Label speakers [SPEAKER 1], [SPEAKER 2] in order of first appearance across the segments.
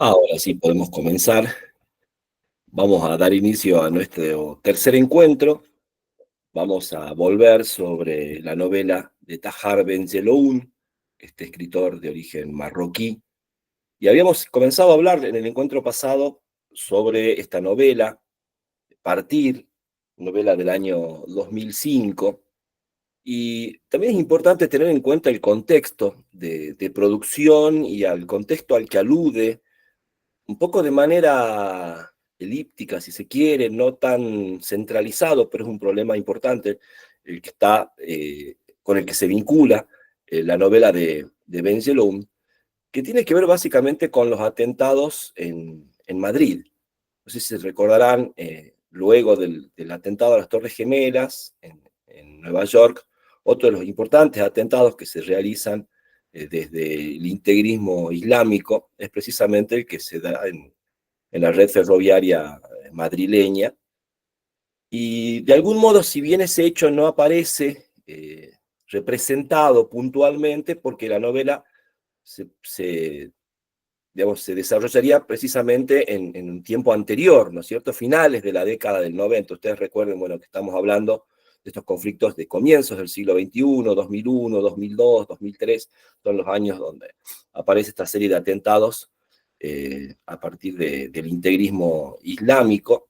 [SPEAKER 1] Ahora sí podemos comenzar. Vamos a dar inicio a nuestro tercer encuentro. Vamos a volver sobre la novela de Tahar Ben Jelloun, este escritor de origen marroquí. Y habíamos comenzado a hablar en el encuentro pasado sobre esta novela, Partir, novela del año 2005. Y también es importante tener en cuenta el contexto de producción y al contexto al que alude un poco de manera elíptica, si se quiere, no tan centralizado, pero es un problema importante el que está, con el que se vincula la novela de Ben Jelloun, que tiene que ver básicamente con los atentados en Madrid. No sé si se recordarán, luego del atentado a las Torres Gemelas en Nueva York, otro de los importantes atentados que se realizan desde el integrismo islámico es precisamente el que se da en la red ferroviaria madrileña. Y de algún modo, si bien ese hecho no aparece representado puntualmente, porque la novela digamos, se desarrollaría precisamente en un tiempo anterior, ¿no es cierto? Finales de la década del 90. Ustedes recuerden, bueno, que estamos hablando de estos conflictos de comienzos del siglo XXI, 2001, 2002, 2003, son los años donde aparece esta serie de atentados a partir del integrismo islámico.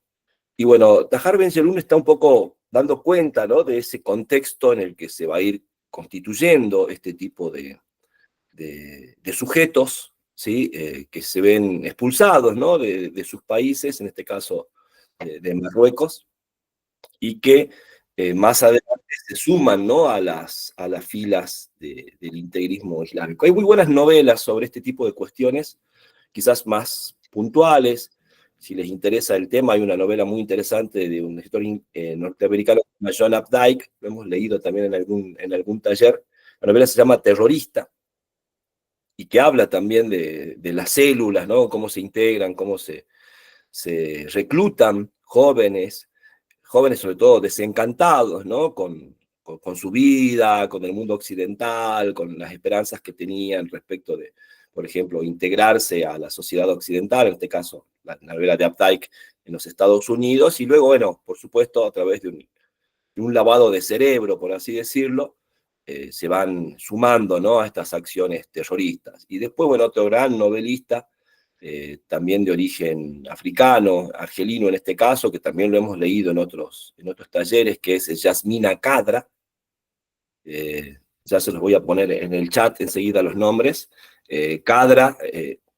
[SPEAKER 1] Y bueno, Tahar Ben Jelloun está un poco dando cuenta, ¿no?, de ese contexto en el que se va a ir constituyendo este tipo de sujetos, ¿sí? Que se ven expulsados, ¿no?, de sus países, en este caso de Marruecos, y que más adelante se suman, ¿no?, a las filas del integrismo islámico. Hay muy buenas novelas sobre este tipo de cuestiones, quizás más puntuales. Si les interesa el tema, hay una novela muy interesante de un escritor norteamericano, John Updike, lo hemos leído también en algún taller. La novela se llama Terrorista, y que habla también de las células, ¿no? Cómo se integran, cómo se reclutan jóvenes sobre todo desencantados, ¿no? Con su vida, con el mundo occidental, con las esperanzas que tenían respecto de, por ejemplo, integrarse a la sociedad occidental, en este caso, la novela de Updike en los Estados Unidos, y luego, bueno, por supuesto, a través de un lavado de cerebro, por así decirlo, se van sumando, ¿no?, a estas acciones terroristas. Y después, bueno, otro gran novelista, también de origen africano, argelino en este caso, que también lo hemos leído en otros talleres, que es Yasmina Khadra. Ya se los voy a poner en el chat enseguida los nombres. Khadra,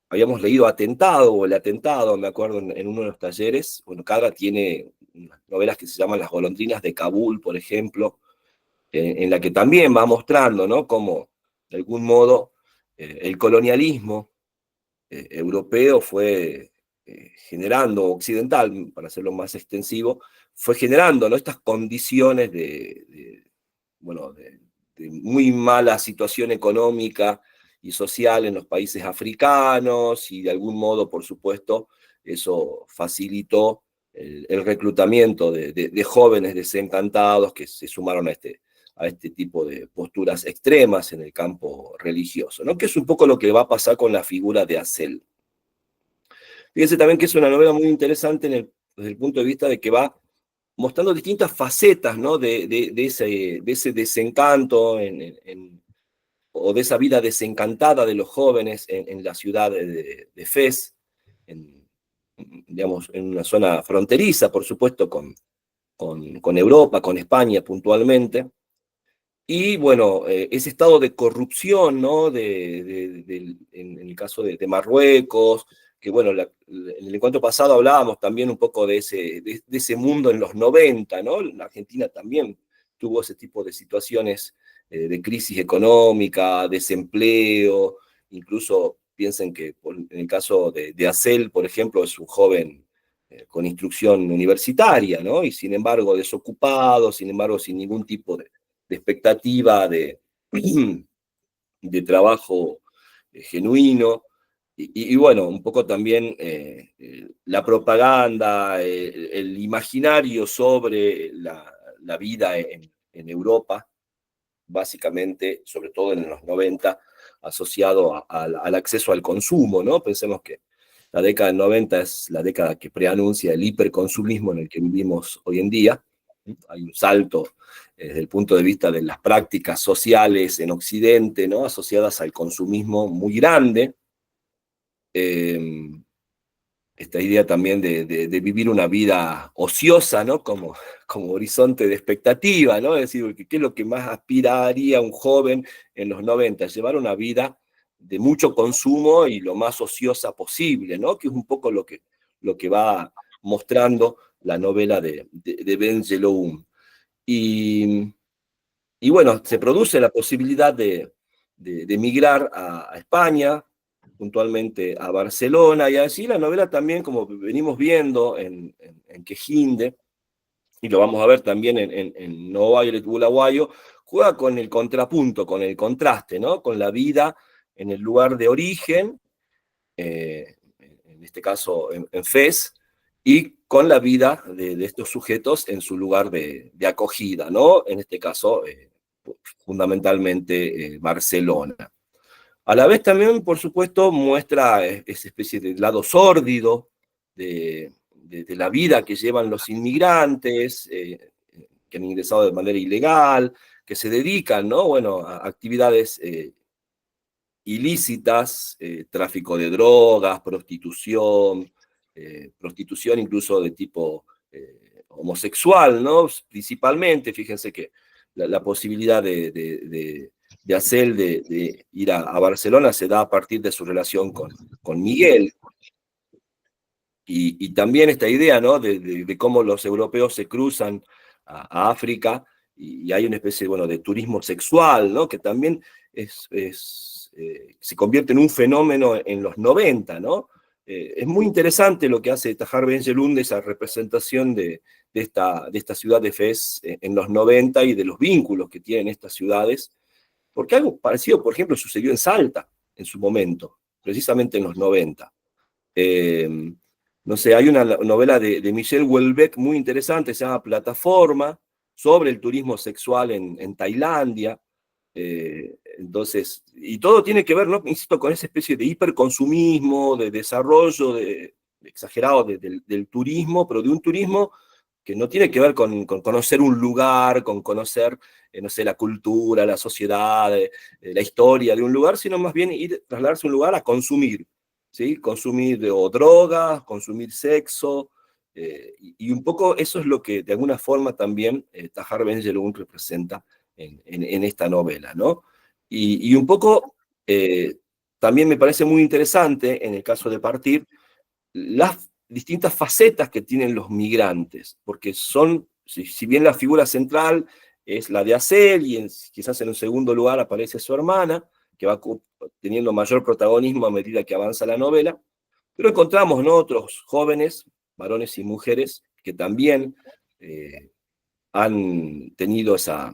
[SPEAKER 1] habíamos leído Atentado, o El Atentado, me acuerdo, en uno de los talleres. Bueno, Khadra tiene unas novelas que se llaman Las golondrinas de Kabul, por ejemplo, en la que también va mostrando, ¿no?, cómo, de algún modo, el colonialismo europeo fue generando, occidental, para hacerlo más extensivo, fue generando, ¿no?, estas condiciones bueno, de muy mala situación económica y social en los países africanos, y de algún modo, por supuesto, eso facilitó el reclutamiento de jóvenes desencantados que se sumaron a este tipo de posturas extremas en el campo religioso, ¿no?, que es un poco lo que va a pasar con la figura de Acel. Fíjense también que es una novela muy interesante desde el punto de vista de que va mostrando distintas facetas, ¿no?, de ese desencanto o de esa vida desencantada de los jóvenes en la ciudad de Fez, digamos, en una zona fronteriza, por supuesto, con Europa, con España puntualmente. Y bueno, ese estado de corrupción, ¿no?, en el caso de Marruecos, que bueno, en el encuentro pasado hablábamos también un poco de ese mundo en los 90, ¿no? La Argentina también tuvo ese tipo de situaciones de crisis económica, desempleo. Incluso piensen que en el caso de Acel, por ejemplo, es un joven con instrucción universitaria, ¿no? Y sin embargo desocupado, sin embargo sin ningún tipo de expectativa de trabajo genuino. Y bueno, un poco también la propaganda, el imaginario sobre la vida en Europa, básicamente, sobre todo en los 90, asociado al acceso al consumo, ¿no? Pensemos que la década del 90 es la década que preanuncia el hiperconsumismo en el que vivimos hoy en día. Hay un salto desde el punto de vista de las prácticas sociales en Occidente, ¿no? Asociadas al consumismo muy grande. Esta idea también de vivir una vida ociosa, ¿no? Como horizonte de expectativa, ¿no? Es decir, ¿qué es lo que más aspiraría un joven en los 90? Llevar una vida de mucho consumo y lo más ociosa posible, ¿no? Que es un poco lo que va mostrando la novela de Ben Jeloum. Y bueno, se produce la posibilidad de emigrar a España, puntualmente a Barcelona, y así la novela también, como venimos viendo en Quejinde, y lo vamos a ver también en No Violet Bulawayo, juega con el contrapunto, con el contraste, ¿no? Con la vida en el lugar de origen, en este caso en Fez, y con la vida de estos sujetos en su lugar de acogida, ¿no? En este caso, fundamentalmente Barcelona. A la vez también, por supuesto, muestra esa especie de lado sórdido de la vida que llevan los inmigrantes, que han ingresado de manera ilegal, que se dedican, ¿no? Bueno, a actividades ilícitas, tráfico de drogas, prostitución incluso de tipo homosexual, ¿no? Principalmente, fíjense que la posibilidad de Hasél de ir a Barcelona se da a partir de su relación con Miguel. Y también esta idea, ¿no? De cómo los europeos se cruzan a África y hay una especie, bueno, de turismo sexual, ¿no? Que también se convierte en un fenómeno en los 90, ¿no? Es muy interesante lo que hace Tahar Ben Jelloun de esa representación de esta ciudad de Fez en los 90 y de los vínculos que tienen estas ciudades, porque algo parecido, por ejemplo, sucedió en Salta en su momento, precisamente en los 90. No sé, hay una novela de Michel Houellebecq muy interesante, se llama Plataforma, sobre el turismo sexual en Tailandia. Entonces, y todo tiene que ver, ¿no? Insisto, con esa especie de hiperconsumismo, de desarrollo exagerado del turismo, pero de un turismo que no tiene que ver con conocer un lugar, con conocer, no sé, la cultura, la sociedad, la historia de un lugar, sino más bien trasladarse a un lugar a consumir, ¿sí? Consumir o drogas, consumir sexo, y un poco eso es lo que de alguna forma también Tahar Ben Jelloun representa en esta novela, ¿no? Y un poco también me parece muy interesante, en el caso de Partir, las distintas facetas que tienen los migrantes, porque son, si bien la figura central es la de Hasél, y quizás en un segundo lugar aparece su hermana, que va teniendo mayor protagonismo a medida que avanza la novela, pero encontramos, ¿no?, otros jóvenes, varones y mujeres, que también han tenido esa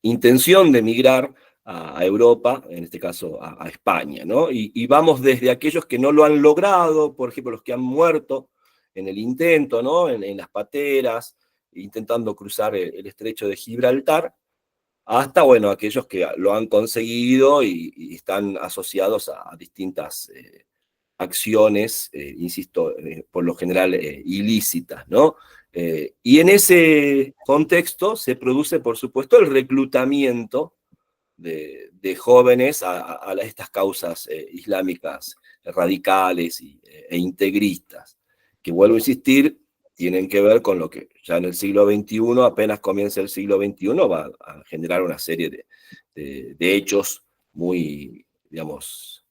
[SPEAKER 1] intención de emigrar a Europa, en este caso a España, ¿no? Y vamos desde aquellos que no lo han logrado, por ejemplo, los que han muerto en el intento, ¿no? En las pateras, intentando cruzar el estrecho de Gibraltar, hasta, bueno, aquellos que lo han conseguido y están asociados a distintas acciones, insisto, por lo general ilícitas, ¿no? Y en ese contexto se produce, por supuesto, el reclutamiento de jóvenes a estas causas islámicas radicales e integristas, que vuelvo a insistir, tienen que ver con lo que ya en el siglo XXI, apenas comienza el siglo XXI, va a generar una serie de hechos muy, digamos,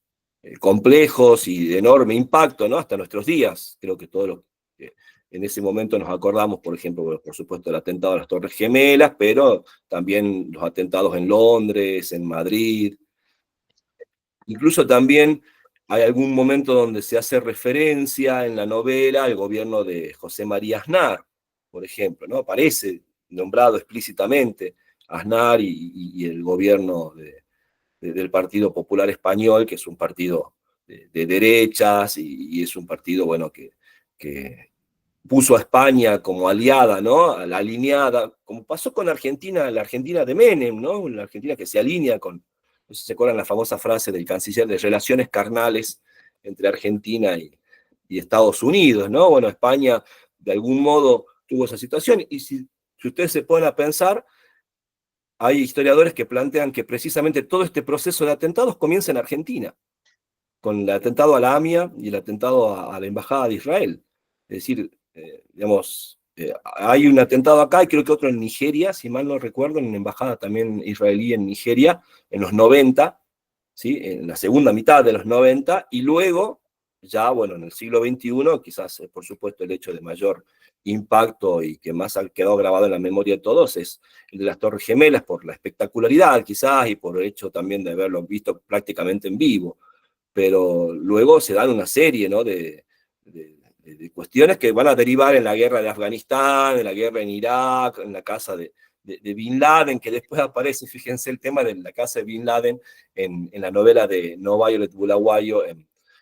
[SPEAKER 1] complejos y de enorme impacto, ¿no? Hasta nuestros días. Creo que todo lo que en ese momento nos acordamos, por ejemplo, por supuesto, del atentado a las Torres Gemelas, pero también los atentados en Londres, en Madrid. Incluso también hay algún momento donde se hace referencia en la novela al gobierno de José María Aznar, por ejemplo, ¿no? Aparece nombrado explícitamente Aznar y el gobierno del Partido Popular Español, que es un partido de derechas y es un partido, bueno, que puso a España como aliada, ¿no? A la alineada, como pasó con Argentina, la Argentina de Menem, ¿no? La Argentina que se alinea con, no sé si se acuerdan la famosa frase del canciller de relaciones carnales entre Argentina y Estados Unidos, ¿no? Bueno, España de algún modo tuvo esa situación, y si ustedes se ponen a pensar, hay historiadores que plantean que precisamente todo este proceso de atentados comienza en Argentina, con el atentado a la AMIA y el atentado a la Embajada de Israel. Es decir, digamos, hay un atentado acá y creo que otro en Nigeria, si mal no recuerdo, en una embajada también israelí en Nigeria, en los 90, ¿sí? En la segunda mitad de los 90, y luego, ya bueno, en el siglo XXI, quizás por supuesto el hecho de mayor impacto y que más ha quedado grabado en la memoria de todos es el de las Torres Gemelas, por la espectacularidad quizás y por el hecho también de haberlo visto prácticamente en vivo. Pero luego se dan una serie, ¿no? de cuestiones que van a derivar en la guerra de Afganistán, en la guerra en Irak, en la casa de Bin Laden, que después aparece, fíjense el tema de la casa de Bin Laden en la novela de No Violet Bulawayo,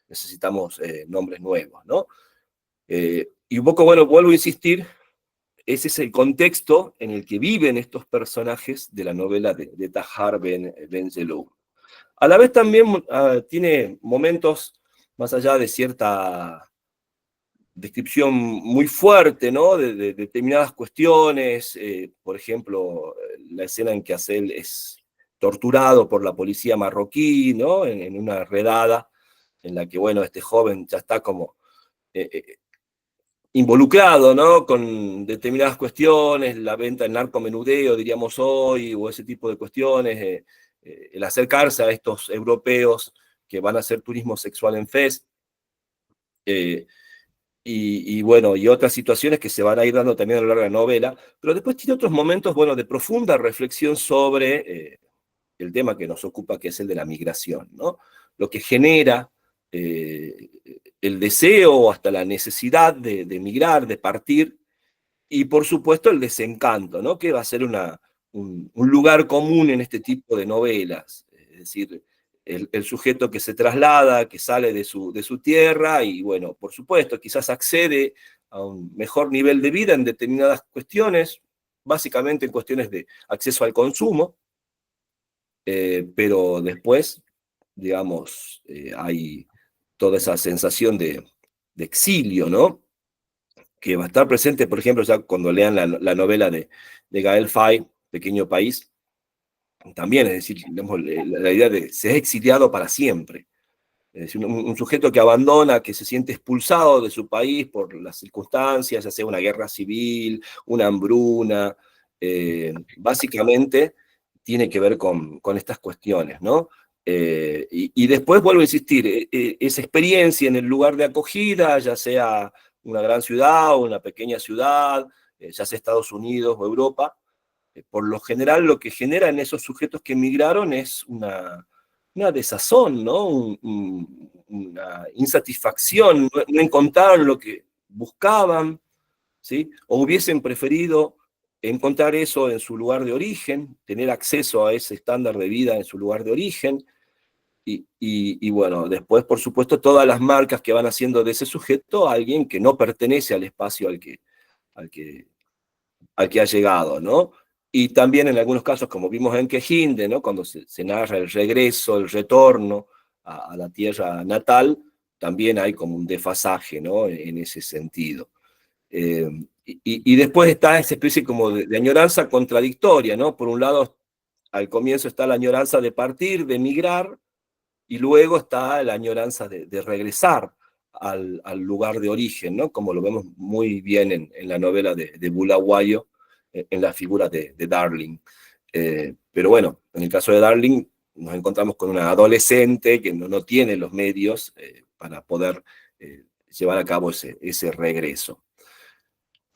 [SPEAKER 1] Necesitamos nombres nuevos, ¿no? Y un poco, bueno, vuelvo a insistir, ese es el contexto en el que viven estos personajes de la novela de Tahar Ben Jelloun. A la vez también tiene momentos, más allá de cierta descripción muy fuerte, ¿no? De determinadas cuestiones, por ejemplo, la escena en que Acel es torturado por la policía marroquí, ¿no? En una redada en la que, bueno, este joven ya está como involucrado, ¿no? Con determinadas cuestiones, la venta del narcomenudeo, diríamos hoy, o ese tipo de cuestiones, el acercarse a estos europeos que van a hacer turismo sexual en Fez, y bueno, y otras situaciones que se van a ir dando también a lo largo de la novela, pero después tiene otros momentos, bueno, de profunda reflexión sobre el tema que nos ocupa, que es el de la migración, ¿no? Lo que genera eh, el deseo o hasta la necesidad de migrar, de partir, y por supuesto el desencanto, ¿no? Que va a ser un lugar común en este tipo de novelas. Es decir, el sujeto que se traslada, que sale de su tierra y bueno, por supuesto, quizás accede a un mejor nivel de vida en determinadas cuestiones, básicamente en cuestiones de acceso al consumo, pero después, digamos, hay toda esa sensación de exilio, ¿no? Que va a estar presente, por ejemplo, ya cuando lean la novela de Gael Fay, Pequeño País, también, es decir, digamos, la idea de ser exiliado para siempre. Es decir, un sujeto que abandona, que se siente expulsado de su país por las circunstancias, ya sea una guerra civil, una hambruna, básicamente tiene que ver con estas cuestiones, ¿no? Y después vuelvo a insistir, esa experiencia en el lugar de acogida, ya sea una gran ciudad o una pequeña ciudad, ya sea Estados Unidos o Europa, por lo general lo que genera en esos sujetos que emigraron es una desazón, ¿no? Una insatisfacción, no encontraron lo que buscaban, ¿sí? O hubiesen preferido encontrar eso en su lugar de origen, tener acceso a ese estándar de vida en su lugar de origen, y bueno, después, por supuesto, todas las marcas que van haciendo de ese sujeto a alguien que no pertenece al espacio al que, al que ha llegado, ¿no? Y también en algunos casos, como vimos en Quejinde, ¿no? Cuando se narra el regreso, el retorno a la tierra natal, también hay como un desfasaje, ¿no? En ese sentido. Y después está esa especie como de añoranza contradictoria, ¿no? Por un lado, al comienzo está la añoranza de partir, de emigrar, y luego está la añoranza de regresar al lugar de origen, ¿no? Como lo vemos muy bien en la novela de Bulawayo, en la figura de Darling. Pero bueno, en el caso de Darling nos encontramos con una adolescente que no tiene los medios para poder llevar a cabo ese regreso.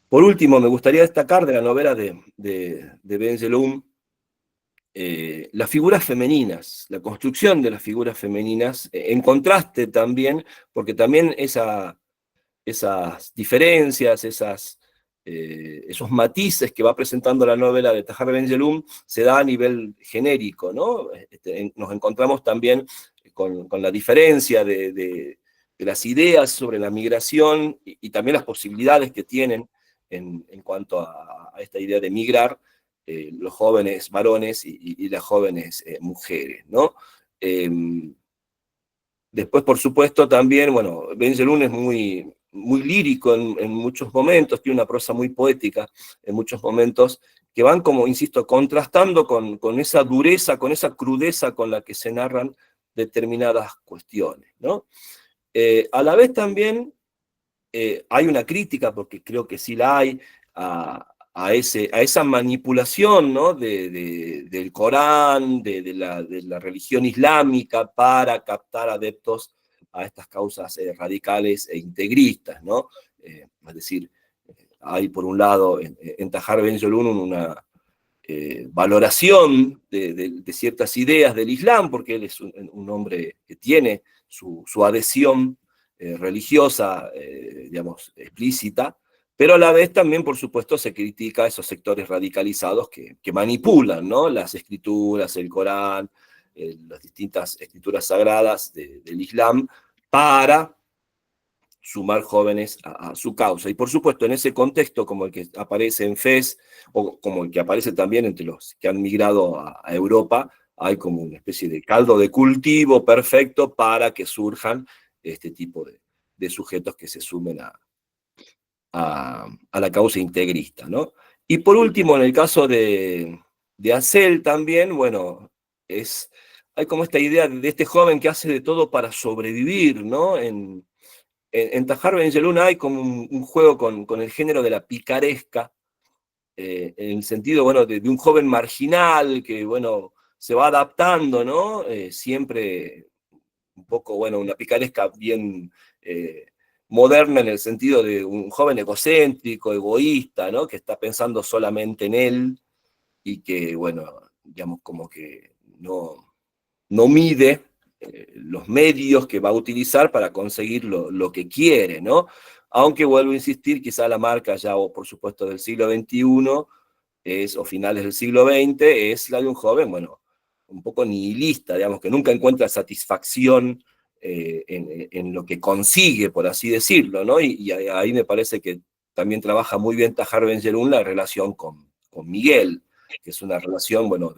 [SPEAKER 1] Por último, me gustaría destacar de la novela de Ben Jelloun las figuras femeninas, la construcción de las figuras femeninas, en contraste también, porque también esas diferencias, esos matices que va presentando la novela de Tahar Ben Jelloun se da a nivel genérico, ¿no? Nos encontramos también con la diferencia de las ideas sobre la migración y también las posibilidades que tienen en cuanto a esta idea de migrar los jóvenes varones y las jóvenes mujeres, ¿no? Después, por supuesto, también, bueno, Benjelloun es muy lírico en muchos momentos, tiene una prosa muy poética en muchos momentos, que van, como insisto, contrastando con esa dureza, con esa crudeza con la que se narran determinadas cuestiones, ¿no? A la vez también hay una crítica, porque creo que sí la hay, a esa manipulación, ¿no? Del Corán, de la religión islámica para captar adeptos a estas causas radicales e integristas, ¿no? Es decir, hay por un lado en Tahar Ben-Jelloun una valoración de ciertas ideas del Islam, porque él es un hombre que tiene su adhesión religiosa, digamos, explícita, pero a la vez también, por supuesto, se critica a esos sectores radicalizados que manipulan, ¿no? Las escrituras, el Corán, las distintas escrituras sagradas del Islam, para sumar jóvenes a su causa. Y por supuesto, en ese contexto, como el que aparece en FES, o como el que aparece también entre los que han migrado a Europa, hay como una especie de caldo de cultivo perfecto para que surjan este tipo de sujetos que se sumen a la causa integrista, ¿no? Y por último, en el caso de Acel también, bueno, hay como esta idea de este joven que hace de todo para sobrevivir, ¿no? En Tahar Ben-Jelloun hay como un juego con el género de la picaresca, en el sentido, bueno, de un joven marginal que, bueno, se va adaptando, ¿no? Siempre un poco, bueno, una picaresca bien moderna en el sentido de un joven egocéntrico, egoísta, ¿no? Que está pensando solamente en él y que, bueno, digamos, como que no mide los medios que va a utilizar para conseguir lo que quiere, ¿no? Aunque vuelvo a insistir, quizá la marca ya, o por supuesto del siglo XXI, o finales del siglo XX, es la de un joven, bueno, un poco nihilista, digamos, que nunca encuentra satisfacción en lo que consigue, por así decirlo, ¿no? Y ahí me parece que también trabaja muy bien Tahar Ben-Jelloun la relación con Miguel, que es una relación, bueno,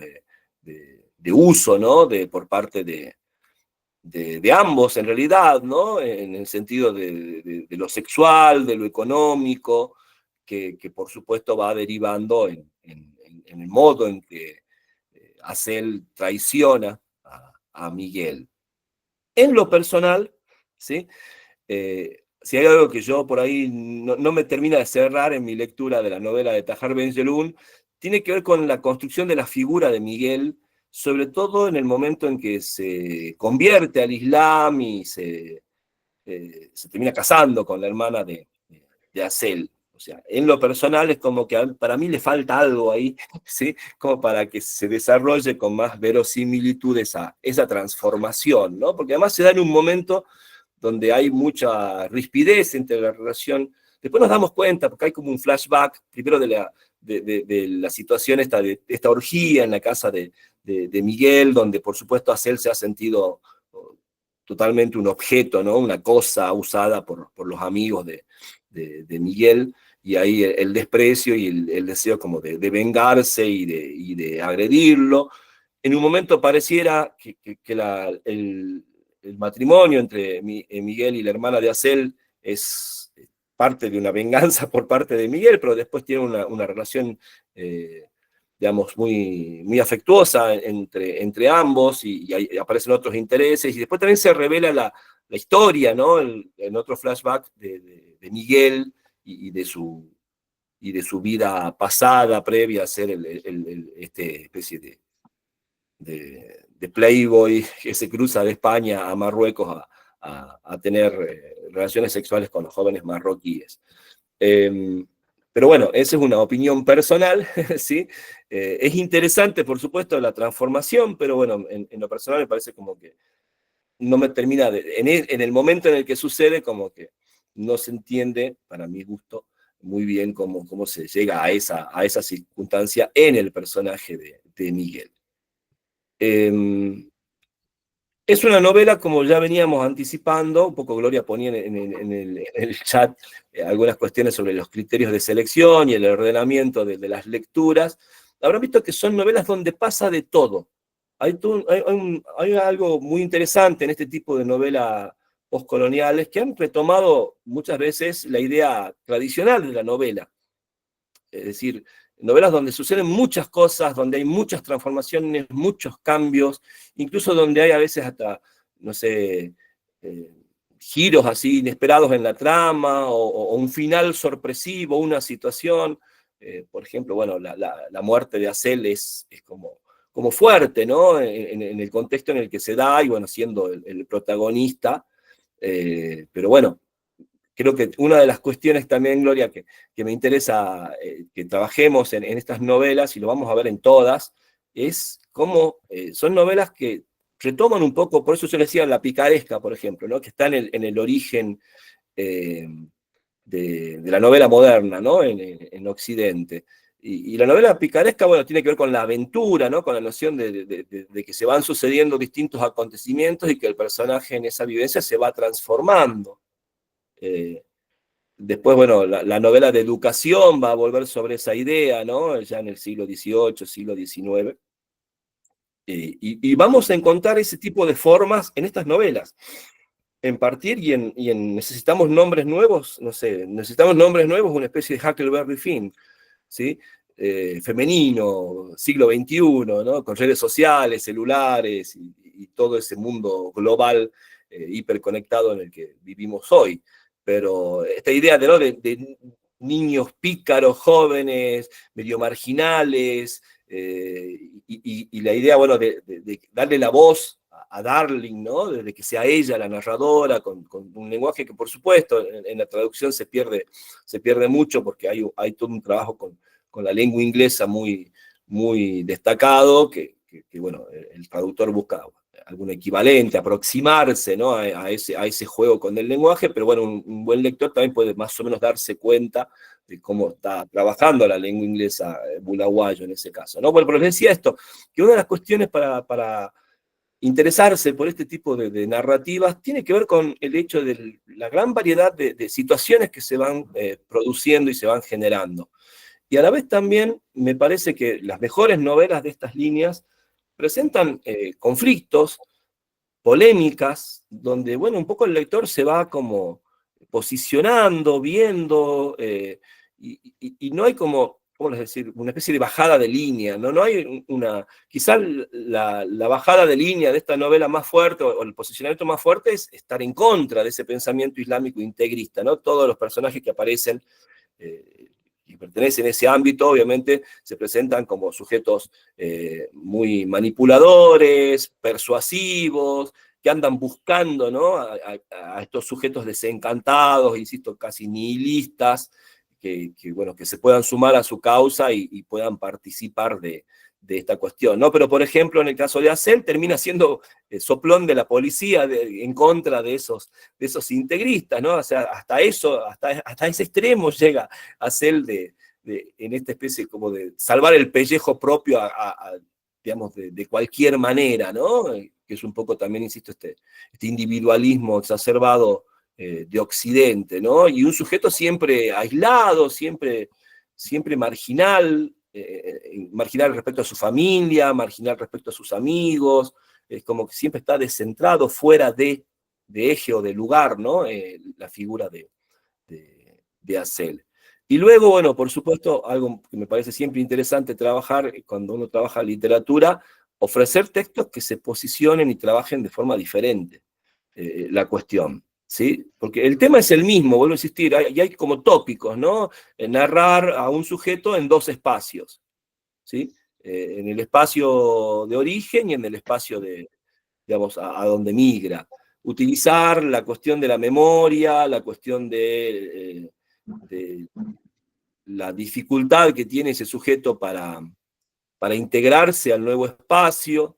[SPEAKER 1] de uso, ¿no? Por parte de ambos, en realidad, ¿no? En el sentido de lo sexual, de lo económico, que por supuesto va derivando en el modo en que Acel traiciona a Miguel. En lo personal, ¿sí? Si hay algo que yo por ahí no me termina de cerrar en mi lectura de la novela de Tahar Ben-Jelloun, tiene que ver con la construcción de la figura de Miguel, sobre todo en el momento en que se convierte al Islam y se termina casando con la hermana de Acel. O sea, en lo personal es como que para mí le falta algo ahí, ¿sí? Como para que se desarrolle con más verosimilitud esa transformación, ¿no? Porque además se da en un momento donde hay mucha rispidez entre la relación. Después nos damos cuenta, porque hay como un flashback, primero de la situación de esta orgía en la casa de Miguel, donde por supuesto Acel se ha sentido totalmente un objeto, ¿no? Una cosa usada por los amigos de Miguel, y ahí el desprecio y el deseo como de vengarse y de agredirlo. En un momento pareciera que el matrimonio entre Miguel y la hermana de Acel es parte de una venganza por parte de Miguel, pero después tiene una relación, digamos, muy afectuosa entre ambos, y ahí aparecen otros intereses, y después también se revela la historia, ¿no? En otro flashback de Miguel y de su vida pasada, previa a ser este especie de playboy que se cruza de España a Marruecos a tener relaciones sexuales con los jóvenes marroquíes. Pero bueno, esa es una opinión personal, ¿sí? Es interesante, por supuesto, la transformación, pero bueno, en lo personal me parece como que no me termina en el momento en el que sucede, como que no se entiende, para mi gusto, muy bien cómo se llega a esa circunstancia en el personaje de Miguel. Es una novela, como ya veníamos anticipando, un poco Gloria ponía en el chat algunas cuestiones sobre los criterios de selección y el ordenamiento de las lecturas. Habrán visto que son novelas donde pasa de todo, hay algo muy interesante en este tipo de novelas postcoloniales que han retomado muchas veces la idea tradicional de la novela. Es decir, novelas donde suceden muchas cosas, donde hay muchas transformaciones, muchos cambios, incluso donde hay a veces hasta, no sé, eh, giros así inesperados en la trama, o un final sorpresivo, una situación. Por ejemplo, bueno, la muerte de Acel es como fuerte, ¿no? En el contexto en el que se da, y bueno, siendo el protagonista. Pero bueno, creo que una de las cuestiones también, Gloria, que me interesa que trabajemos en estas novelas, y lo vamos a ver en todas, es cómo son novelas que retoman un poco, por eso yo le decía la picaresca, por ejemplo, ¿no? Que está en el origen eh, de la novela moderna, ¿no? En Occidente. Y la novela picaresca, bueno, tiene que ver con la aventura, ¿no? Con la noción de que se van sucediendo distintos acontecimientos y que el personaje en esa vivencia se va transformando. Eh, Después, bueno, la novela de educación va a volver sobre esa idea, ¿no? Ya en el siglo XVIII, siglo XIX. Y vamos a encontrar ese tipo de formas en estas novelas. En partir y en necesitamos nombres nuevos, no sé, necesitamos nombres nuevos, una especie de Huckleberry Finn, ¿sí? Femenino, siglo XXI, ¿no? Con redes sociales, celulares y todo ese mundo global hiperconectado en el que vivimos hoy. Pero esta idea ¿no? de niños pícaros, jóvenes, medio marginales, y la idea, bueno, de darle la voz a Darling, ¿no? De que sea ella la narradora, con un lenguaje que, por supuesto, en la traducción se pierde mucho, porque hay todo un trabajo con la lengua inglesa muy destacado, que, bueno, el traductor busca algún equivalente, aproximarse, ¿no? a ese juego con el lenguaje, pero bueno, un buen lector también puede más o menos darse cuenta de cómo está trabajando la lengua inglesa bulaguayo en ese caso, ¿no? Bueno, pero les decía esto, que una de las cuestiones para interesarse por este tipo de narrativas tiene que ver con el hecho de la gran variedad de situaciones que se van produciendo y se van generando. Y a la vez también me parece que las mejores novelas de estas líneas presentan conflictos, polémicas, donde, bueno, un poco el lector se va como posicionando, viendo, y no hay como, ¿cómo les decir? Una especie de bajada de línea, ¿no? No hay quizás la bajada de línea de esta novela más fuerte, o el posicionamiento más fuerte, es estar en contra de ese pensamiento islámico integrista, ¿no? Todos los personajes que aparecen y pertenecen a ese ámbito, obviamente, se presentan como sujetos muy manipuladores, persuasivos, que andan buscando, ¿no? a estos sujetos desencantados, insisto, casi nihilistas, bueno, que se puedan sumar a su causa y puedan participar de esta cuestión, ¿no? Pero, por ejemplo, en el caso de Acel, termina siendo soplón de la policía en contra de esos integristas, ¿no? O sea, hasta ese extremo llega Acel en esta especie como de salvar el pellejo propio digamos, de cualquier manera, ¿no? Que es un poco también, insisto, este individualismo exacerbado de Occidente, ¿no? Y un sujeto siempre aislado, siempre marginal, marginal respecto a su familia, marginal respecto a sus amigos, es como que siempre está descentrado, fuera de eje o de lugar, ¿no? La figura de Acel. Y luego, bueno, por supuesto, algo que me parece siempre interesante trabajar cuando uno trabaja literatura, ofrecer textos que se posicionen y trabajen de forma diferente la cuestión. ¿Sí? Porque el tema es el mismo, vuelvo a insistir, y hay como tópicos, ¿no? Narrar a un sujeto en dos espacios, ¿sí? En el espacio de origen y en el espacio digamos, a donde migra. Utilizar la cuestión de la memoria, la cuestión de la dificultad que tiene ese sujeto para integrarse al nuevo espacio.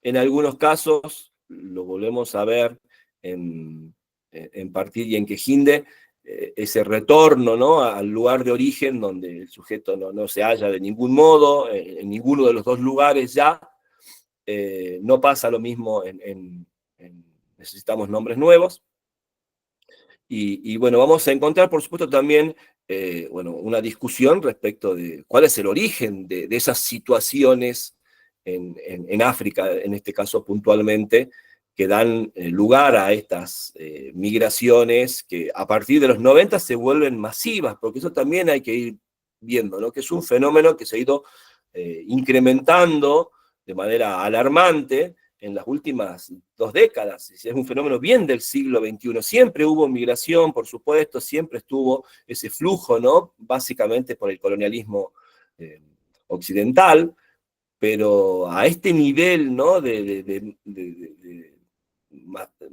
[SPEAKER 1] En algunos casos, lo volvemos a ver en Partir y en Quejinde, ese retorno, ¿no? Al lugar de origen donde el sujeto no se halla de ningún modo, en ninguno de los dos lugares ya. No pasa lo mismo en Necesitamos Nombres Nuevos. Y bueno, vamos a encontrar, por supuesto, también bueno, una discusión respecto de cuál es el origen de esas situaciones en África, en este caso puntualmente, que dan lugar a estas migraciones que a partir de los 90 se vuelven masivas, porque eso también hay que ir viendo, ¿no? Que es un fenómeno que se ha ido incrementando de manera alarmante en las últimas 2 décadas. Es un fenómeno bien del siglo XXI. Siempre hubo migración, por supuesto, siempre estuvo ese flujo, ¿no? Básicamente por el colonialismo occidental, pero a este nivel, ¿no?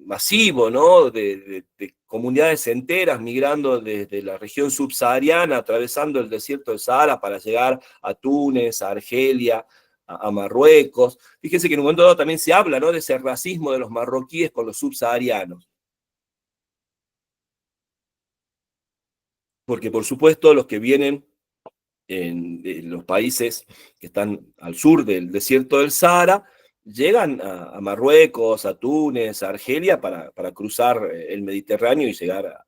[SPEAKER 1] Masivo, ¿no? De comunidades enteras migrando desde la región subsahariana, atravesando el desierto del Sahara para llegar a Túnez, a Argelia, a Marruecos. Fíjense que en un momento dado también se habla, ¿no? De ese racismo de los marroquíes con los subsaharianos. Porque por supuesto los que vienen en los países que están al sur del desierto del Sahara, llegan a Marruecos, a Túnez, a Argelia para cruzar el Mediterráneo y llegar a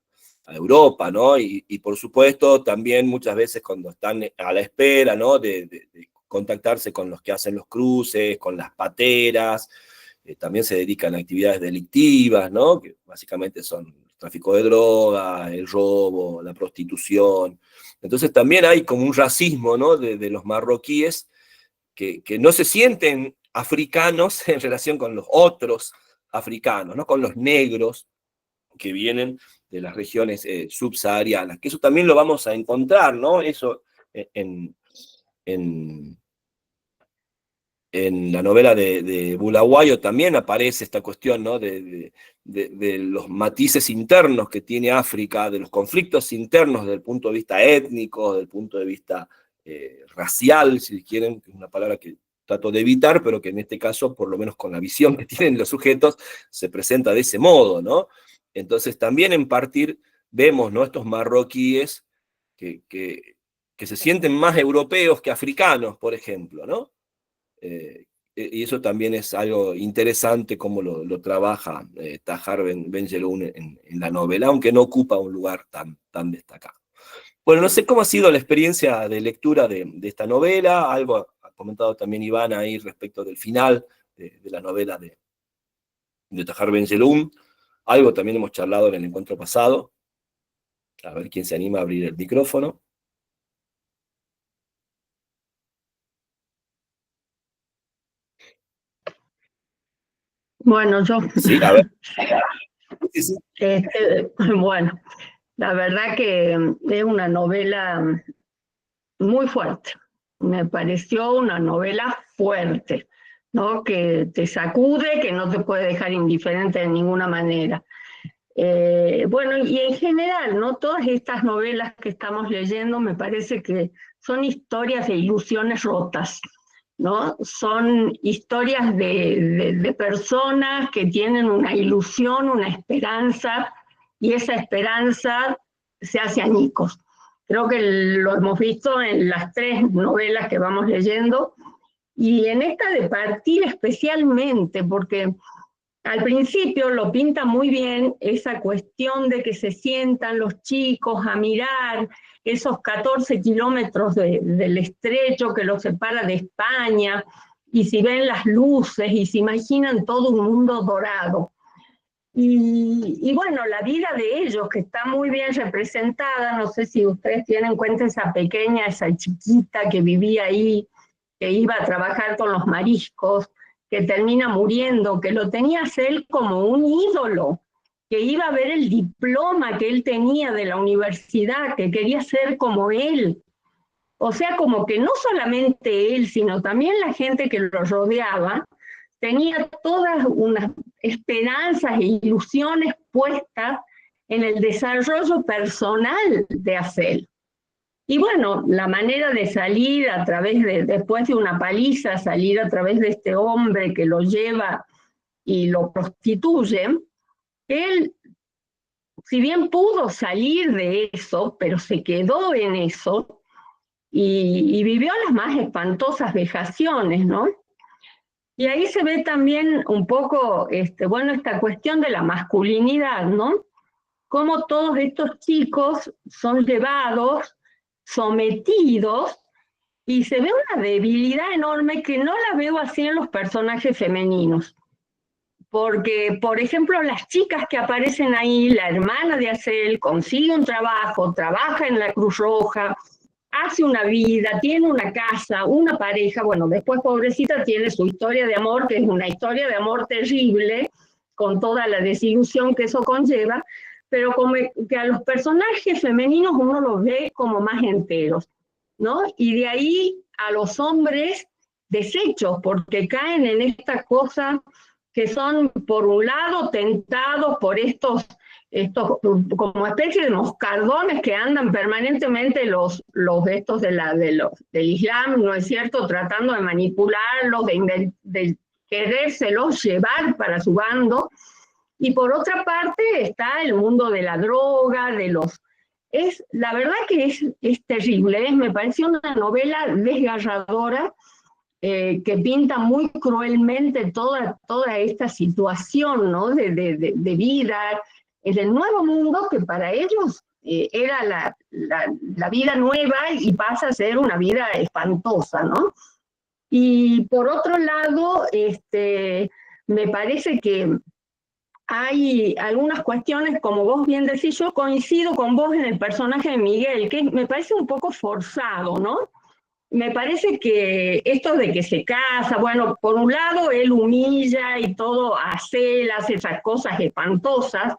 [SPEAKER 1] Europa, ¿no? Y por supuesto también muchas veces cuando están a la espera, ¿no? De contactarse con los que hacen los cruces, con las pateras, también se dedican a actividades delictivas, ¿no? Que básicamente son el tráfico de droga, el robo, la prostitución. Entonces también hay como un racismo, ¿no? de los marroquíes que no se sienten africanos en relación con los otros africanos, ¿no? Con los negros que vienen de las regiones subsaharianas, que eso también lo vamos a encontrar, ¿no? Eso en, en, en la novela de Bulawayo también aparece esta cuestión, ¿no? De los matices internos que tiene África, de los conflictos internos desde el punto de vista étnico, desde el punto de vista racial, si quieren, que es una palabra que trato de evitar, pero que en este caso, por lo menos con la visión que tienen los sujetos, se presenta de ese modo, ¿no? Entonces también en partir vemos, ¿no? Estos marroquíes que se sienten más europeos que africanos, por ejemplo, ¿no? Y eso también es algo interesante como lo trabaja Tahar Ben Jelloun en la novela, aunque no ocupa un lugar tan destacado. Bueno, no sé cómo ha sido la experiencia de lectura de esta novela, algo ha comentado también Iván ahí respecto del final de la novela de Tahar Ben Jelloun, algo también hemos charlado en el encuentro pasado, a ver quién se anima a abrir el micrófono.
[SPEAKER 2] Bueno, yo,
[SPEAKER 1] Sí, a ver. Sí, sí.
[SPEAKER 2] bueno, la verdad que es una novela muy fuerte. Me pareció una novela fuerte, ¿no? Que te sacude, que no te puede dejar indiferente de ninguna manera. Bueno, y en general, ¿no? Todas estas novelas que estamos leyendo me parece que son historias de ilusiones rotas, ¿no? Son historias de personas que tienen una ilusión, una esperanza, y esa esperanza se hace añicos. Creo que lo hemos visto en las 3 novelas que vamos leyendo, y en esta de Partir especialmente, porque al principio lo pinta muy bien esa cuestión de que se sientan los chicos a mirar esos 14 kilómetros del estrecho que los separa de España, y si ven las luces y se imaginan todo un mundo dorado. Y bueno, la vida de ellos, que está muy bien representada, no sé si ustedes tienen en cuenta esa pequeña, esa chiquita que vivía ahí, que iba a trabajar con los mariscos, que termina muriendo, que lo tenías él como un ídolo, que iba a ver el diploma que él tenía de la universidad, que quería ser como él. O sea, como que no solamente él, sino también la gente que lo rodeaba, tenía todas unas esperanzas e ilusiones puestas en el desarrollo personal de Acel. Y bueno, la manera de salir a través después de una paliza, salir a través de este hombre que lo lleva y lo prostituye, él, si bien pudo salir de eso, pero se quedó en eso y vivió las más espantosas vejaciones, ¿no? Y ahí se ve también un poco, bueno, esta cuestión de la masculinidad, ¿no? Cómo todos estos chicos son llevados, sometidos, y se ve una debilidad enorme que no la veo así en los personajes femeninos. Porque, por ejemplo, las chicas que aparecen ahí, la hermana de Acel consigue un trabajo, trabaja en la Cruz Roja, hace una vida, tiene una casa, una pareja, bueno, después pobrecita tiene su historia de amor, que es una historia de amor terrible, con toda la desilusión que eso conlleva, pero como que a los personajes femeninos uno los ve como más enteros, ¿no? Y de ahí a los hombres deshechos, porque caen en esta cosa que son, por un lado, tentados por estos como especie de moscardones que andan permanentemente estos del Islam, ¿no es cierto?, tratando de manipularlos, de querérselos llevar para su bando. Y por otra parte está el mundo de la droga, la verdad que es terrible, me parece una novela desgarradora, que pinta muy cruelmente toda esta situación, ¿no?, de vida, del nuevo mundo que para ellos era la vida nueva y pasa a ser una vida espantosa, ¿no? Y por otro lado, me parece que hay algunas cuestiones, como vos bien decís, yo coincido con vos en el personaje de Miguel, que me parece un poco forzado, ¿no? Me parece que esto de que se casa, bueno, por un lado él humilla y todo, hace esas cosas espantosas,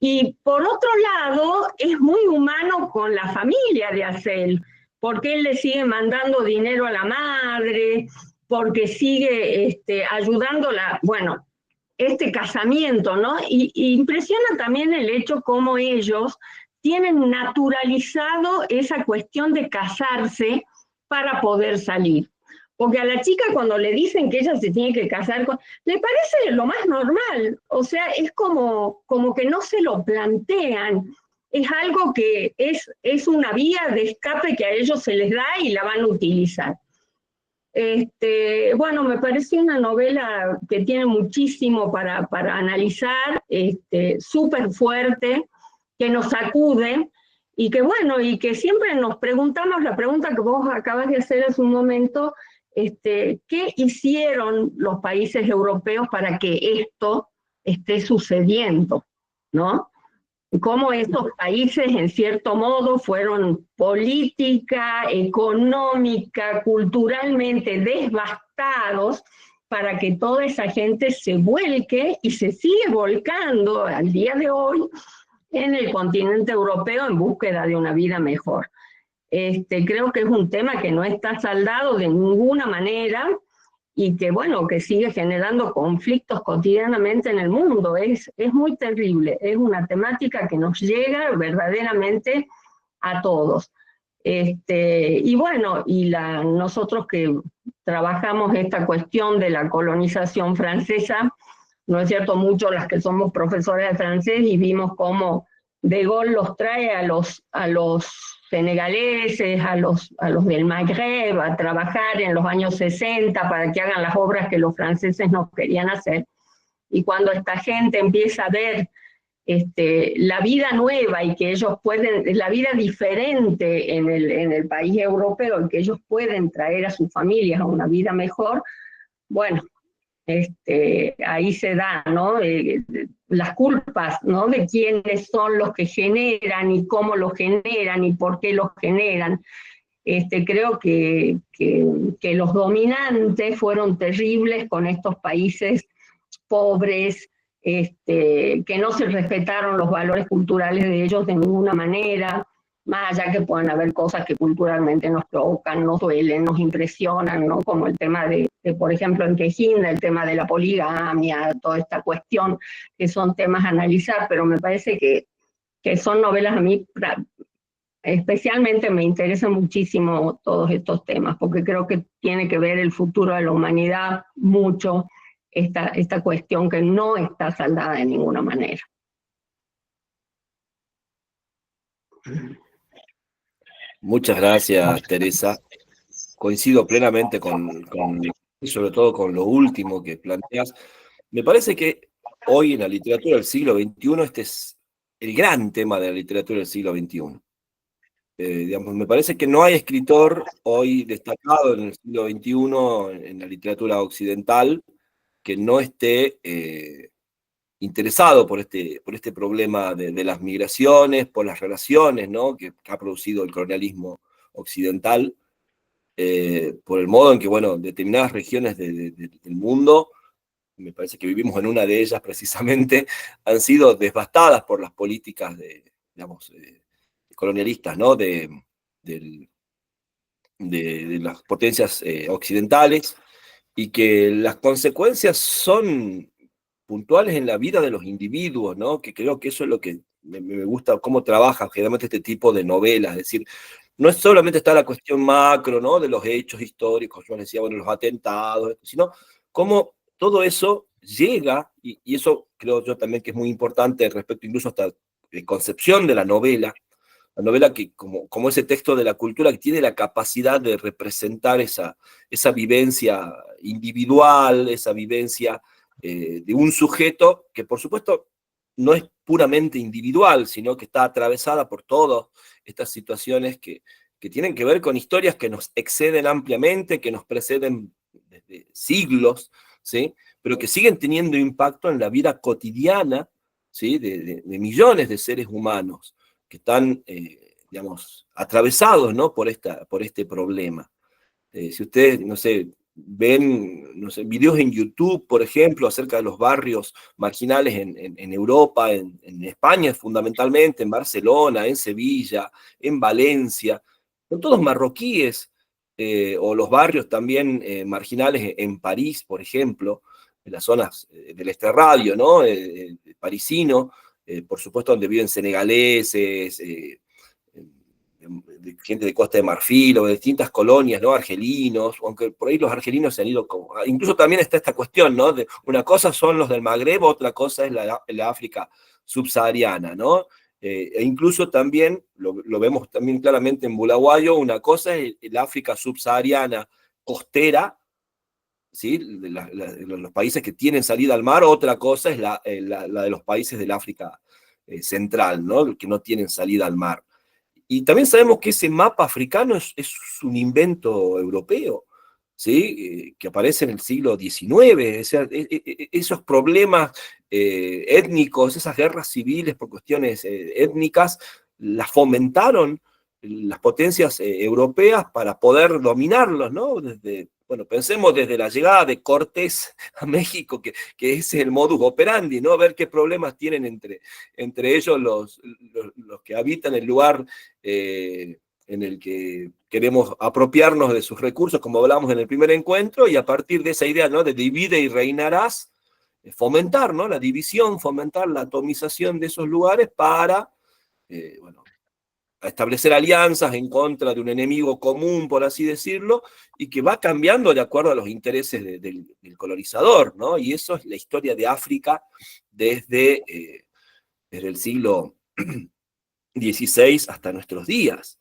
[SPEAKER 2] y por otro lado es muy humano con la familia de Acel, porque él le sigue mandando dinero a la madre, porque sigue ayudándola, bueno, este casamiento, ¿no? Y impresiona también el hecho cómo ellos tienen naturalizado esa cuestión de casarse para poder salir. Porque a la chica cuando le dicen que ella se tiene que casar, le parece lo más normal. O sea, es como que no se lo plantean. Es algo que es una vía de escape que a ellos se les da y la van a utilizar. Bueno, me parece una novela que tiene muchísimo para analizar, súper fuerte, que nos sacude y que bueno, y que siempre nos preguntamos la pregunta que vos acabas de hacer hace un momento, ¿qué hicieron los países europeos para que esto esté sucediendo? ¿No? Cómo estos países, en cierto modo, fueron política, económica, culturalmente devastados para que toda esa gente se vuelque y se sigue volcando al día de hoy en el continente europeo en búsqueda de una vida mejor. Creo que es un tema que no está saldado de ninguna manera y que, bueno, que sigue generando conflictos cotidianamente en el mundo. Es muy terrible, es una temática que nos llega verdaderamente a todos. Y bueno, nosotros que trabajamos esta cuestión de la colonización francesa, ¿no es cierto?, muchos las que somos profesores de francés y vimos cómo De Gaulle los trae a los senegaleses, a los del Magreb, a trabajar en los años 60 para que hagan las obras que los franceses no querían hacer. Y cuando esta gente empieza a ver la vida nueva y que ellos pueden, la vida diferente en el país europeo y que ellos pueden traer a sus familias a una vida mejor, bueno, ahí se da, ¿no? Las culpas, ¿no?, de quiénes son los que generan y cómo los generan y por qué los generan. Creo que los dominantes fueron terribles con estos países pobres, que no se respetaron los valores culturales de ellos de ninguna manera, más allá que puedan haber cosas que culturalmente nos provocan, nos duelen, nos impresionan, ¿no?, como el tema de por ejemplo, en Quejín, el tema de la poligamia, toda esta cuestión, que son temas a analizar, pero me parece que son novelas, a mí especialmente me interesan muchísimo todos estos temas, porque creo que tiene que ver el futuro de la humanidad mucho, esta cuestión que no está saldada de ninguna manera.
[SPEAKER 1] Muchas gracias, Teresa. Coincido plenamente sobre todo con lo último que planteas. Me parece que hoy en la literatura del siglo XXI este es el gran tema de la literatura del siglo XXI. Digamos, me parece que no hay escritor hoy destacado en el siglo XXI en la literatura occidental que no esté interesado por este problema de las migraciones, por las relaciones, ¿no?, que ha producido el colonialismo occidental, por el modo en que, bueno, determinadas regiones del mundo, me parece que vivimos en una de ellas precisamente, han sido devastadas por las políticas digamos, colonialistas, ¿no?, de, de las potencias occidentales, y que las consecuencias son puntuales en la vida de los individuos, ¿no? Que creo que eso es lo que me gusta, cómo trabaja generalmente este tipo de novelas, es decir, no es solamente está la cuestión macro, ¿no?, de los hechos históricos, yo les decía, bueno, los atentados, sino cómo todo eso llega, y eso creo yo también que es muy importante respecto incluso hasta de concepción de la novela que como ese texto de la cultura que tiene la capacidad de representar esa vivencia individual, esa vivencia de un sujeto que por supuesto no es puramente individual, sino que está atravesada por todas estas situaciones que tienen que ver con historias que nos exceden ampliamente, que nos preceden desde siglos, ¿sí?, pero que siguen teniendo impacto en la vida cotidiana, ¿sí?, de millones de seres humanos que están, digamos, atravesados, ¿no?, por este problema. Si ustedes, no sé, ven, no sé, videos en YouTube, por ejemplo, acerca de los barrios marginales en Europa, en España fundamentalmente, en Barcelona, en Sevilla, en Valencia, son todos marroquíes, o los barrios también marginales en París, por ejemplo, en las zonas del extrarradio, ¿no?, parisino, por supuesto donde viven senegaleses, de gente de Costa de Marfil o de distintas colonias, ¿no?, argelinos, aunque por ahí los argelinos se han ido, incluso también está esta cuestión, ¿no?, de una cosa son los del Magreb, otra cosa es la África subsahariana, ¿no? E incluso también, lo vemos también claramente en Bulawayo, una cosa es el África subsahariana costera, ¿sí?, los países que tienen salida al mar, otra cosa es la de los países del África central, ¿no?, que no tienen salida al mar. Y también sabemos que ese mapa africano es un invento europeo, ¿sí?, que aparece en el siglo XIX. O sea, esos problemas étnicos, esas guerras civiles por cuestiones étnicas, las fomentaron las potencias europeas para poder dominarlos, ¿no? Bueno, pensemos desde la llegada de Cortés a México, que ese es el modus operandi, ¿no? Ver qué problemas tienen entre ellos los que habitan el lugar en el que queremos apropiarnos de sus recursos, como hablamos en el primer encuentro, y a partir de esa idea, ¿no?, de divide y reinarás, fomentar, ¿no?, la división, fomentar la atomización de esos lugares para, bueno, establecer alianzas en contra de un enemigo común, por así decirlo, y que va cambiando de acuerdo a los intereses del colonizador, ¿no? Y eso es la historia de África desde el siglo XVI hasta nuestros días,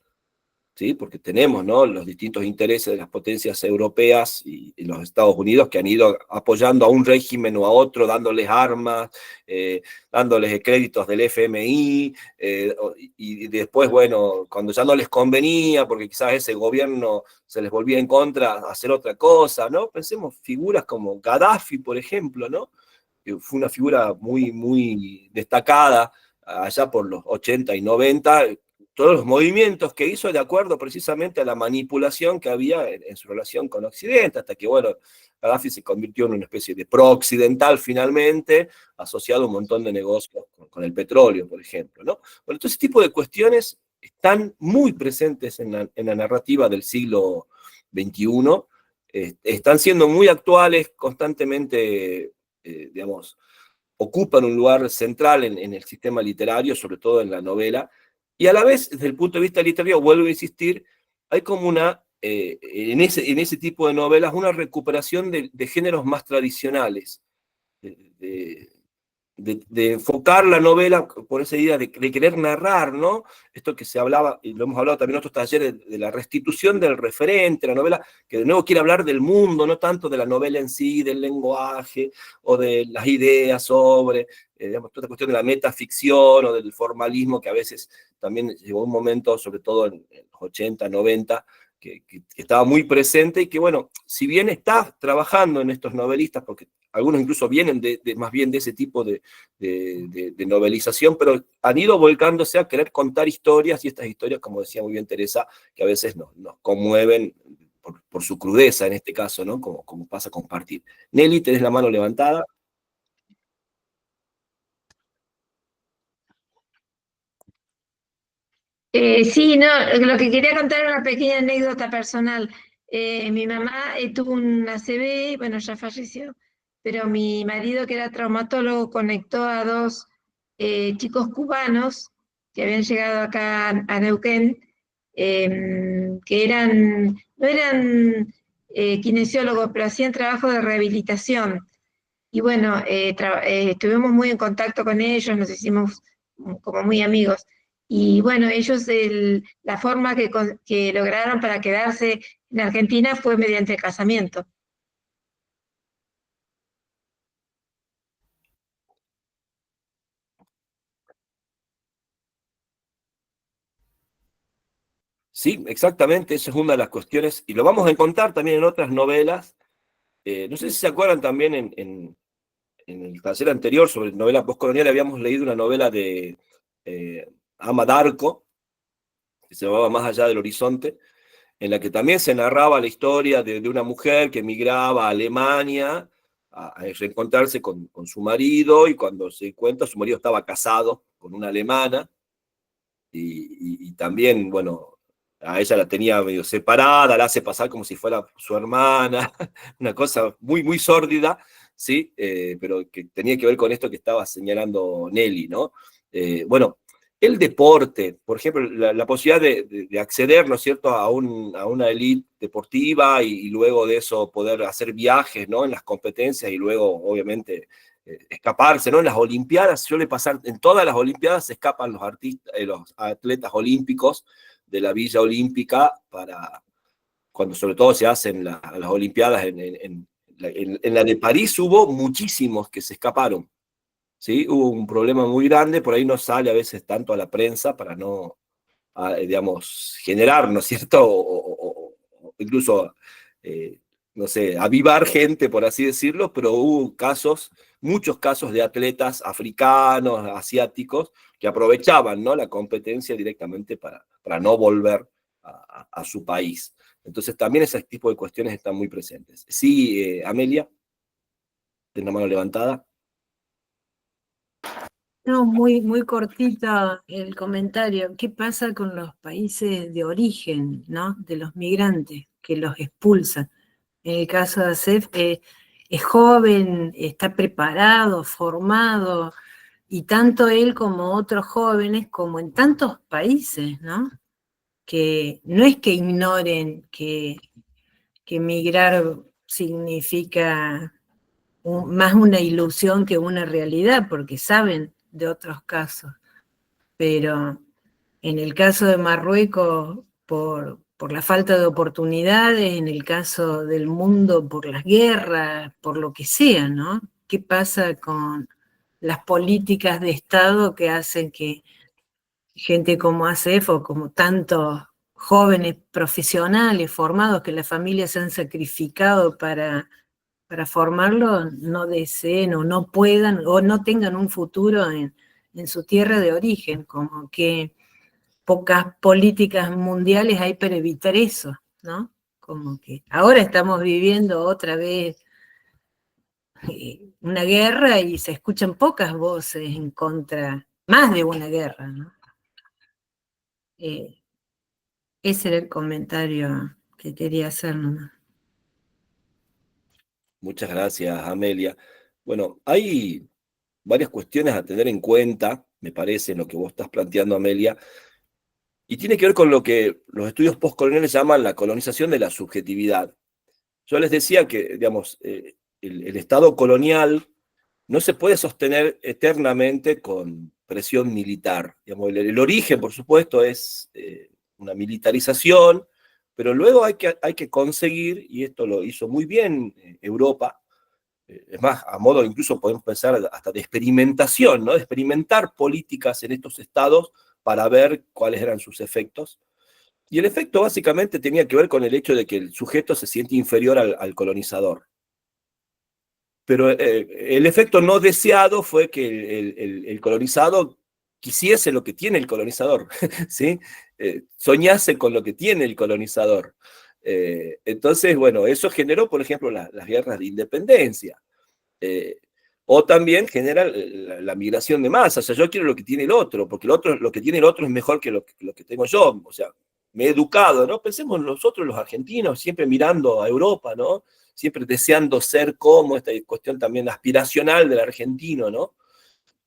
[SPEAKER 1] ¿sí? Porque tenemos, ¿no?, los distintos intereses de las potencias europeas y los Estados Unidos que han ido apoyando a un régimen o a otro, dándoles armas, dándoles créditos del FMI, y después, bueno, cuando ya no les convenía, porque quizás ese gobierno se les volvía en contra, hacer otra cosa, ¿no? Pensemos figuras como Gaddafi, por ejemplo, ¿no?, que fue una figura muy, muy destacada allá por los 80 y 90, todos los movimientos que hizo de acuerdo precisamente a la manipulación que había en su relación con Occidente, hasta que, bueno, Gaddafi se convirtió en una especie de pro-occidental finalmente, asociado a un montón de negocios con el petróleo, por ejemplo, ¿no? Bueno, todo ese tipo de cuestiones están muy presentes en la narrativa del siglo XXI, están siendo muy actuales, constantemente, digamos, ocupan un lugar central en el sistema literario, sobre todo en la novela, y a la vez, desde el punto de vista literario, vuelvo a insistir, hay como en ese tipo de novelas, una recuperación de géneros más tradicionales, de, de enfocar la novela por esa idea de querer narrar, ¿no? Esto que se hablaba, y lo hemos hablado también en otros talleres, de la restitución del referente, la novela que de nuevo quiere hablar del mundo, no tanto de la novela en sí, del lenguaje, o de las ideas sobre, digamos, toda esta cuestión de la metaficción, o del formalismo, que a veces también llegó un momento, sobre todo en los 80, 90, que estaba muy presente, y que, bueno, si bien está trabajando en estos novelistas, porque algunos incluso vienen más bien de ese tipo de novelización, pero han ido volcándose a querer contar historias, y estas historias, como decía muy bien Teresa, que a veces nos conmueven por su crudeza en este caso, ¿no? Como pasa a compartir. Nelly, tenés la mano levantada.
[SPEAKER 3] Sí, no, lo que quería contar era una pequeña anécdota personal. Mi mamá tuvo un ACV, bueno, ya falleció, pero mi marido, que era traumatólogo, conectó a dos chicos cubanos que habían llegado acá a Neuquén, que no eran kinesiólogos, pero hacían trabajo de rehabilitación. Y bueno, estuvimos muy en contacto con ellos, nos hicimos como muy amigos. Y bueno, ellos, la forma que lograron para quedarse en Argentina fue mediante el casamiento.
[SPEAKER 1] Sí, exactamente, esa es una de las cuestiones, y lo vamos a encontrar también en otras novelas. No sé si se acuerdan también en el taller anterior sobre novela postcolonial, habíamos leído una novela de Ama Darko, que se llamaba Más allá del horizonte, en la que también se narraba la historia de una mujer que emigraba a Alemania a reencontrarse con su marido, y cuando se encuentra, su marido estaba casado con una alemana, y también, bueno, a ella la tenía medio separada, la hace pasar como si fuera su hermana, una cosa muy, muy sórdida, ¿sí? Pero que tenía que ver con esto que estaba señalando Nelly, ¿no? Bueno, el deporte, por ejemplo, la posibilidad de acceder, ¿no es cierto?, a una elite deportiva, y luego de eso poder hacer viajes, ¿no?, en las competencias, y luego, obviamente, escaparse, ¿no? En las Olimpiadas suele pasar, en todas las Olimpiadas se escapan los los atletas olímpicos de la Villa Olímpica, cuando sobre todo se hacen las Olimpiadas en la de París. Hubo muchísimos que se escaparon, ¿sí? Hubo un problema muy grande, por ahí no sale a veces tanto a la prensa para no, digamos, generar, ¿no es cierto? O incluso, eh, no sé, avivar gente, por así decirlo, pero hubo muchos casos de atletas africanos, asiáticos, que aprovechaban, ¿no?, la competencia directamente para no volver a su país. Entonces también ese tipo de cuestiones están muy presentes. Sí, Amelia, tiene la mano levantada.
[SPEAKER 4] No, muy cortito el comentario. ¿Qué pasa con los países de origen, ¿no?, de los migrantes que los expulsan? En el caso de Asef, es joven, está preparado, formado, y tanto él como otros jóvenes, como en tantos países, ¿no?, que no es que ignoren que migrar significa más una ilusión que una realidad, porque saben de otros casos. Pero en el caso de Marruecos, por la falta de oportunidades, en el caso del mundo, por las guerras, por lo que sea, ¿no? ¿Qué pasa con las políticas de Estado que hacen que gente como ASEF o como tantos jóvenes profesionales formados que las familias se han sacrificado para formarlo, no deseen o no puedan o no tengan un futuro en su tierra de origen? Como que pocas políticas mundiales hay para evitar eso, ¿no? Como que ahora estamos viviendo otra vez una guerra, y se escuchan pocas voces en contra, más de una guerra, ¿no? Ese era el comentario que quería hacer nomás.
[SPEAKER 1] Muchas gracias, Amelia. Bueno, hay varias cuestiones a tener en cuenta, me parece, en lo que vos estás planteando, Amelia, y tiene que ver con lo que los estudios postcoloniales llaman la colonización de la subjetividad. Yo les decía que, digamos, el Estado colonial no se puede sostener eternamente con presión militar. Digamos, el origen, por supuesto, es una militarización, pero luego hay que conseguir, y esto lo hizo muy bien Europa, es más, a modo incluso podemos pensar hasta de experimentación, ¿no? De experimentar políticas en estos estados para ver cuáles eran sus efectos. Y el efecto básicamente tenía que ver con el hecho de que el sujeto se siente inferior al colonizador. Pero el efecto no deseado fue que el colonizado quisiese lo que tiene el colonizador, ¿sí? Soñase con lo que tiene el colonizador. Entonces, bueno, eso generó, por ejemplo, las guerras de independencia. O también genera la migración de masas. O sea, yo quiero lo que tiene el otro, porque lo que tiene el otro es mejor que lo que tengo yo. O sea, me he educado, ¿no? Pensemos nosotros, los argentinos, siempre mirando a Europa, ¿no? Siempre deseando ser como, esta cuestión también aspiracional del argentino, ¿no?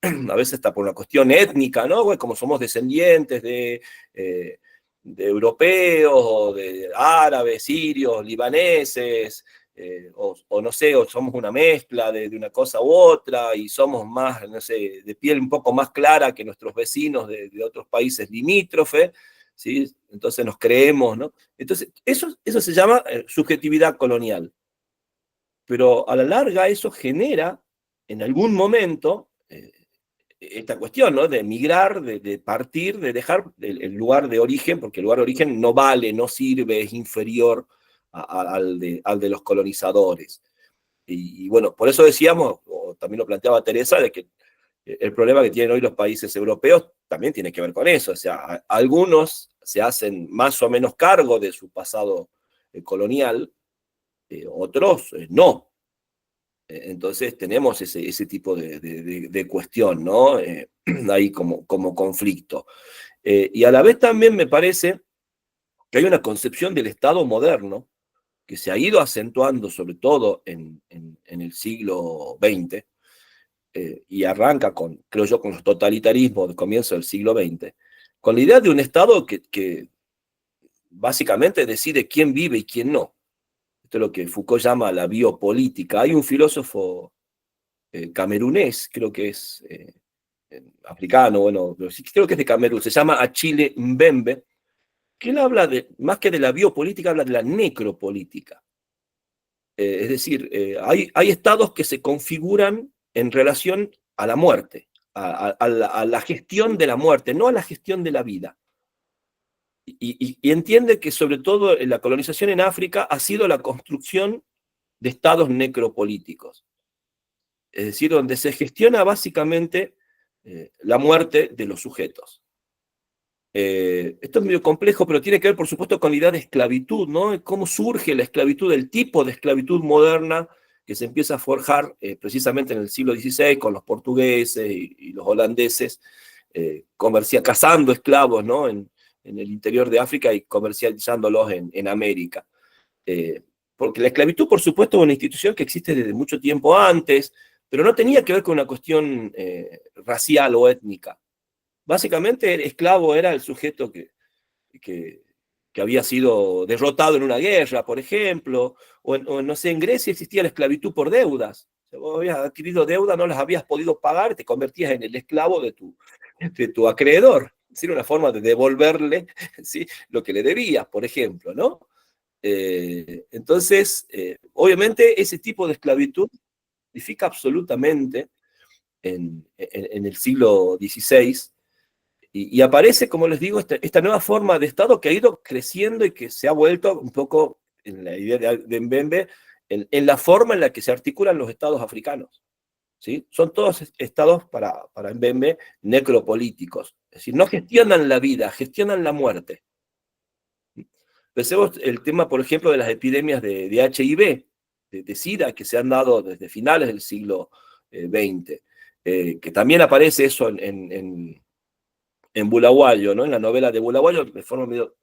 [SPEAKER 1] A veces está por una cuestión étnica, ¿no? Bueno, como somos descendientes de europeos, o de árabes, sirios, libaneses, o no sé, o somos una mezcla de una cosa u otra, y somos más, no sé, de piel un poco más clara que nuestros vecinos de otros países limítrofes, ¿sí? Entonces nos creemos, ¿no? Entonces, eso se llama subjetividad colonial. Pero a la larga eso genera, en algún momento, esta cuestión, ¿no? De emigrar, de partir, de dejar el lugar de origen, porque el lugar de origen no vale, no sirve, es inferior al de los colonizadores. Y bueno, por eso decíamos, o también lo planteaba Teresa, de que el problema que tienen hoy los países europeos también tiene que ver con eso. O sea, algunos se hacen más o menos cargo de su pasado colonial, otros no. Entonces tenemos ese tipo de cuestión, ¿no? Ahí como conflicto. Y a la vez también me parece que hay una concepción del Estado moderno que se ha ido acentuando sobre todo en el siglo XX, y arranca creo yo, con los totalitarismos del comienzo del siglo XX, con la idea de un Estado que básicamente decide quién vive y quién no. Esto es lo que Foucault llama la biopolítica. Hay un filósofo camerunés, creo que es africano, bueno, pero sí, creo que es de Camerún, se llama Achille Mbembe, que él habla más que de la biopolítica, habla de la necropolítica. Es decir, hay estados que se configuran en relación a la muerte, a la gestión de la muerte, no a la gestión de la vida. Y entiende que sobre todo la colonización en África ha sido la construcción de estados necropolíticos. Es decir, donde se gestiona básicamente la muerte de los sujetos. Esto es medio complejo, pero tiene que ver, por supuesto, con la idea de esclavitud, ¿no? Cómo surge la esclavitud, el tipo de esclavitud moderna que se empieza a forjar precisamente en el siglo XVI con los portugueses y los holandeses, cazando esclavos, ¿no? En el interior de África y comercializándolos en América. Porque la esclavitud, por supuesto, es una institución que existe desde mucho tiempo antes, pero no tenía que ver con una cuestión racial o étnica. Básicamente el esclavo era el sujeto que había sido derrotado en una guerra, por ejemplo, o no sé, en Grecia existía la esclavitud por deudas. O sea, vos habías adquirido deudas, no las habías podido pagar, te convertías en el esclavo de tu acreedor. Era una forma de devolverle, ¿sí?, lo que le debías, por ejemplo, ¿no? Entonces, obviamente ese tipo de esclavitud significa absolutamente en el siglo XVI, y aparece, como les digo, esta nueva forma de Estado que ha ido creciendo y que se ha vuelto un poco, en la idea de Mbembe, en la forma en la que se articulan los estados africanos, ¿sí? Son todos estados, para Mbembe, necropolíticos. Es decir, no gestionan la vida, gestionan la muerte. Pensemos el tema, por ejemplo, de las epidemias de HIV, de SIDA, que se han dado desde finales del siglo XX, que también aparece eso en Bulawayo, ¿no? En la novela de Bulawayo, de forma medio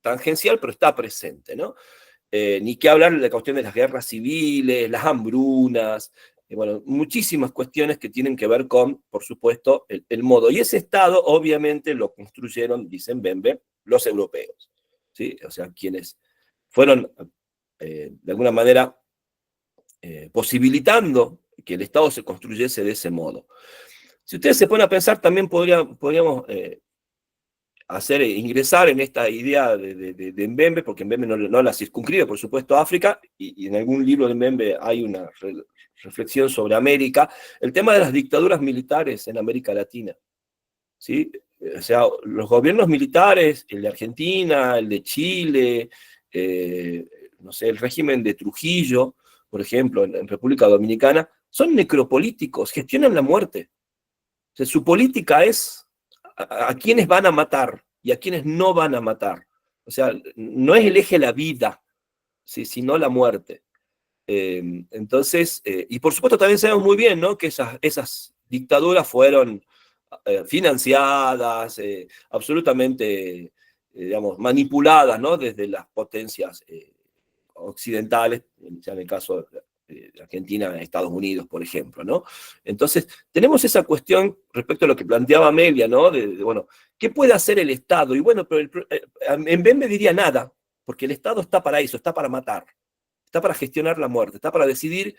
[SPEAKER 1] tangencial, pero está presente, ¿no? Ni que hablar de la cuestión de las guerras civiles, las hambrunas, bueno, muchísimas cuestiones que tienen que ver con, por supuesto, el modo. Y ese Estado, obviamente, lo construyeron, dicen Mbembe, los europeos, ¿sí? O sea, quienes fueron, de alguna manera, posibilitando que el Estado se construyese de ese modo. Si ustedes se ponen a pensar, también podríamos ingresar en esta idea de Mbembe, porque Mbembe no la circunscribe, por supuesto, a África, y en algún libro de Mbembe hay una reflexión sobre América, el tema de las dictaduras militares en América Latina, ¿sí? O sea, los gobiernos militares, el de Argentina, el de Chile, no sé, el régimen de Trujillo, por ejemplo, en República Dominicana, son necropolíticos, gestionan la muerte. O sea, su política es a quienes van a matar y a quienes no van a matar. O sea, no es el eje la vida, ¿sí? Sino la muerte. Entonces, y por supuesto también sabemos muy bien, ¿no?, que esas dictaduras fueron financiadas, absolutamente, digamos, manipuladas, ¿no?, desde las potencias occidentales, ya en el caso de Argentina, Estados Unidos, por ejemplo, ¿no? Entonces, tenemos esa cuestión respecto a lo que planteaba Amelia, ¿no? Bueno, ¿qué puede hacer el Estado? Y bueno, pero en vez me diría nada, porque el Estado está para eso, está para matar, está para gestionar la muerte, está para decidir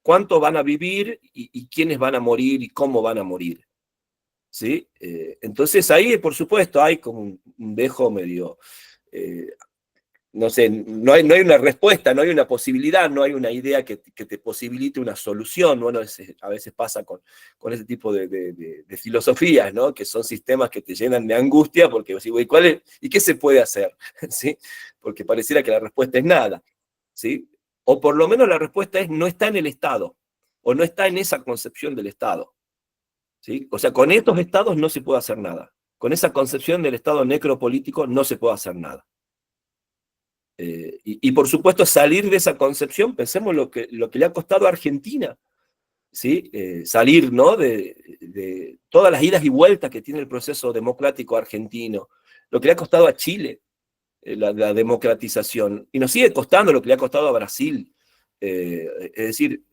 [SPEAKER 1] cuánto van a vivir y quiénes van a morir y cómo van a morir, ¿sí? Entonces ahí, por supuesto, hay como un dejo medio... no sé, no hay una respuesta, no hay una posibilidad, no hay una idea que te posibilite una solución. Bueno, a veces pasa con ese tipo de filosofías, ¿no?, que son sistemas que te llenan de angustia, porque digo, ¿y qué se puede hacer? ¿Sí? Porque pareciera que la respuesta es nada, ¿sí? O por lo menos la respuesta es no está en el Estado, o no está en esa concepción del Estado, ¿sí? O sea, con estos estados no se puede hacer nada. Con esa concepción del Estado necropolítico no se puede hacer nada. Y por supuesto salir de esa concepción, pensemos lo que le ha costado a Argentina, ¿sí? Salir, ¿no?, de todas las idas y vueltas que tiene el proceso democrático argentino, lo que le ha costado a Chile, la democratización, y nos sigue costando lo que le ha costado a Brasil. Es decir,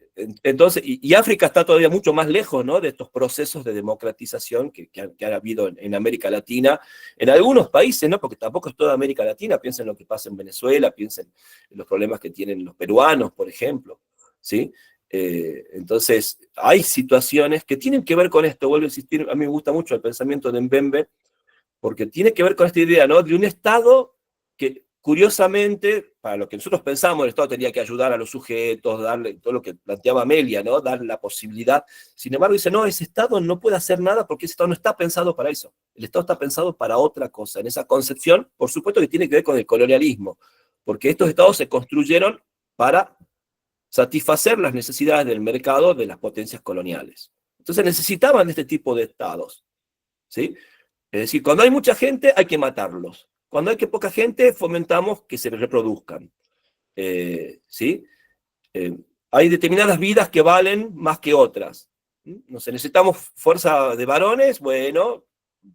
[SPEAKER 1] entonces, y África está todavía mucho más lejos, ¿no?, de estos procesos de democratización que ha habido en América Latina, en algunos países, ¿no?, porque tampoco es toda América Latina. Piensen en lo que pasa en Venezuela, piensen en los problemas que tienen los peruanos, por ejemplo, ¿sí? Entonces, hay situaciones que tienen que ver con esto. Vuelvo a insistir, a mí me gusta mucho el pensamiento de Mbembe, porque tiene que ver con esta idea, ¿no?, de un Estado que, curiosamente, para lo que nosotros pensamos, el Estado tenía que ayudar a los sujetos, darle todo lo que planteaba Amelia, ¿no?, darle la posibilidad. Sin embargo, dice, no, ese Estado no puede hacer nada porque ese Estado no está pensado para eso. El Estado está pensado para otra cosa. En esa concepción, por supuesto que tiene que ver con el colonialismo, porque estos Estados se construyeron para satisfacer las necesidades del mercado de las potencias coloniales. Entonces necesitaban de este tipo de Estados, ¿sí? Es decir, cuando hay mucha gente hay que matarlos. Cuando hay poca gente, fomentamos que se reproduzcan. ¿Sí? Hay determinadas vidas que valen más que otras. No sé, necesitamos fuerza de varones, bueno,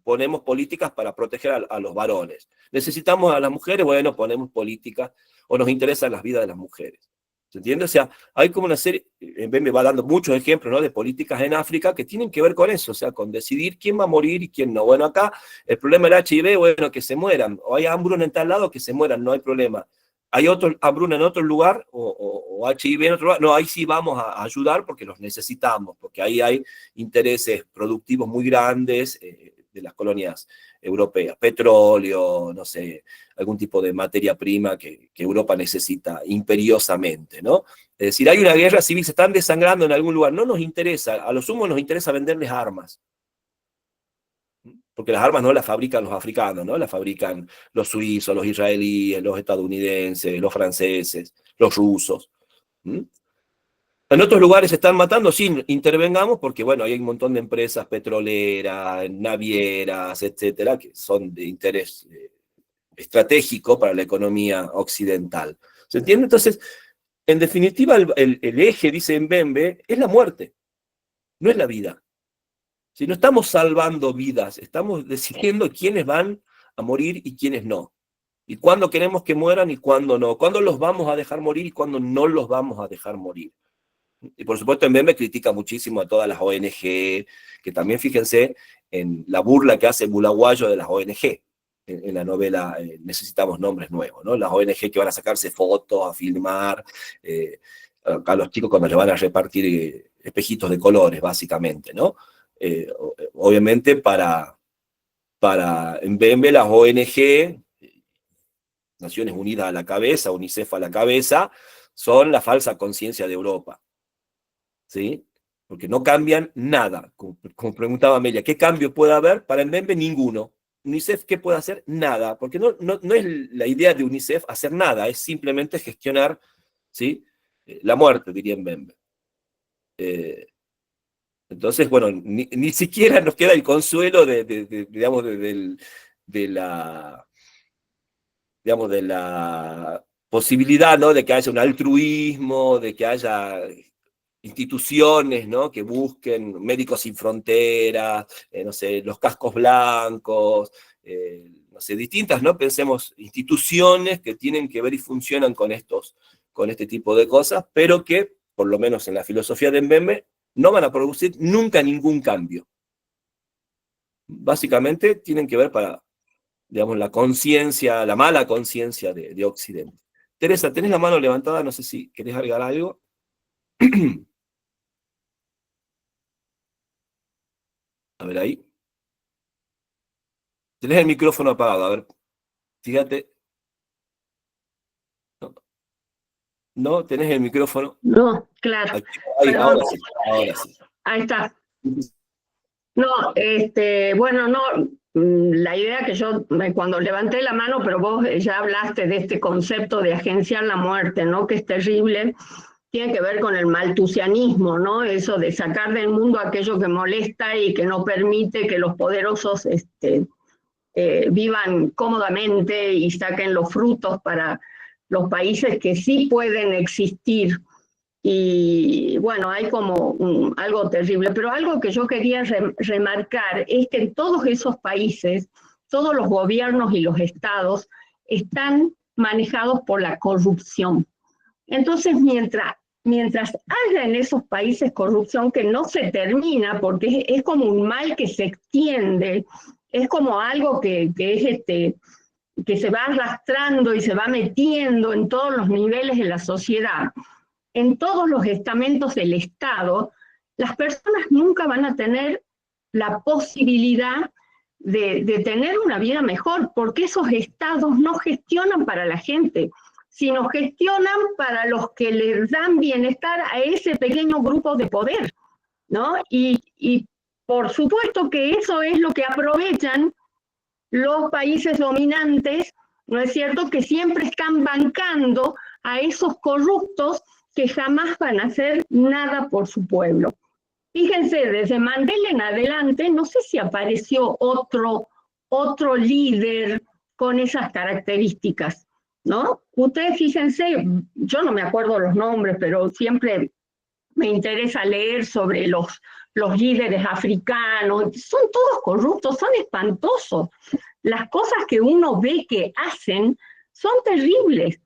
[SPEAKER 1] ponemos políticas para proteger a los varones. Necesitamos a las mujeres, bueno, ponemos políticas, o nos interesan las vidas de las mujeres. ¿Se entiende? O sea, hay como una serie, me va dando muchos ejemplos, ¿no?, de políticas en África que tienen que ver con eso, o sea, con decidir quién va a morir y quién no. Bueno, acá el problema del HIV, bueno, que se mueran, o hay hambruna en tal lado, que se mueran, no hay problema. Hay otro hambruna en otro lugar, o HIV en otro lugar, no, ahí sí vamos a ayudar porque los necesitamos, porque ahí hay intereses productivos muy grandes de las colonias europeas, petróleo, no sé, algún tipo de materia prima que Europa necesita imperiosamente, ¿no? Es decir, hay una guerra civil, se están desangrando en algún lugar, no nos interesa, a lo sumo nos interesa venderles armas, porque las armas no las fabrican los africanos, ¿no?, las fabrican los suizos, los israelíes, los estadounidenses, los franceses, los rusos. En otros lugares se están matando, sí, intervengamos, porque bueno, hay un montón de empresas petroleras, navieras, etcétera, que son de interés estratégico para la economía occidental. ¿Se entiende? Entonces, en definitiva, el eje, dice Mbembe, es la muerte, no es la vida. Si no estamos salvando vidas, estamos decidiendo quiénes van a morir y quiénes no. Y cuándo queremos que mueran y cuándo no. Cuándo los vamos a dejar morir y cuándo no los vamos a dejar morir. Y por supuesto, Mbembe critica muchísimo a todas las ONG, que también fíjense en la burla que hace el Bulaguayo de las ONG. En la novela Necesitamos Nombres Nuevos, ¿no? Las ONG que van a sacarse fotos, a filmar, a los chicos cuando les van a repartir espejitos de colores, básicamente, ¿no? Obviamente para Mbembe las ONG, Naciones Unidas a la cabeza, UNICEF a la cabeza, son la falsa conciencia de Europa, ¿sí? Porque no cambian nada. Como preguntaba Amelia, ¿qué cambio puede haber? Para Mbembe, ninguno. UNICEF, ¿qué puede hacer? Nada, porque no es la idea de UNICEF hacer nada, es simplemente gestionar, ¿sí? La muerte, diría Mbembe. Entonces, bueno, ni siquiera nos queda el consuelo digamos, de la posibilidad, ¿no?, de que haya un altruismo, de que haya instituciones, ¿no?, que busquen Médicos Sin Fronteras, no sé, los cascos blancos, no sé, distintas, ¿no? Pensemos, instituciones que tienen que ver y funcionan con este tipo de cosas, pero que, por lo menos en la filosofía de Mbembe, no van a producir nunca ningún cambio. Básicamente tienen que ver para, digamos, la conciencia, la mala conciencia de Occidente. Teresa, tenés la mano levantada, no sé si querés agregar algo. A ver ahí. Tenés el micrófono apagado, a ver, fíjate. No, tenés el micrófono.
[SPEAKER 2] No, claro.
[SPEAKER 1] Ahí,
[SPEAKER 2] Perdón.
[SPEAKER 1] ahora sí, ahora sí.
[SPEAKER 2] Ahí está. No, bueno, no, la idea que yo, cuando levanté la mano, pero vos ya hablaste de este concepto de agenciar la muerte, ¿no? Que es terrible, tiene que ver con el maltusianismo, ¿no? Eso de sacar del mundo aquello que molesta y que no permite que los poderosos vivan cómodamente y saquen los frutos para los países que sí pueden existir. Y bueno, hay como algo terrible, pero algo que yo quería remarcar es que en todos esos países, todos los gobiernos y los estados están manejados por la corrupción. Entonces, mientras haya en esos países corrupción que no se termina, porque es como un mal que se extiende, es como algo que se va arrastrando y se va metiendo en todos los niveles de la sociedad, en todos los estamentos del Estado, las personas nunca van a tener la posibilidad de tener una vida mejor, porque esos estados no gestionan para la gente, sino gestionan para los que les dan bienestar a ese pequeño grupo de poder, ¿no? Y por supuesto que eso es lo que aprovechan los países dominantes, ¿no es cierto?, que siempre están bancando a esos corruptos que jamás van a hacer nada por su pueblo. Fíjense, desde Mandela en adelante, no sé si apareció otro líder con esas características, ¿no? Ustedes fíjense, yo no me acuerdo los nombres, pero siempre me interesa leer sobre los líderes africanos, son todos corruptos, son espantosos. Las cosas que uno ve que hacen son terribles.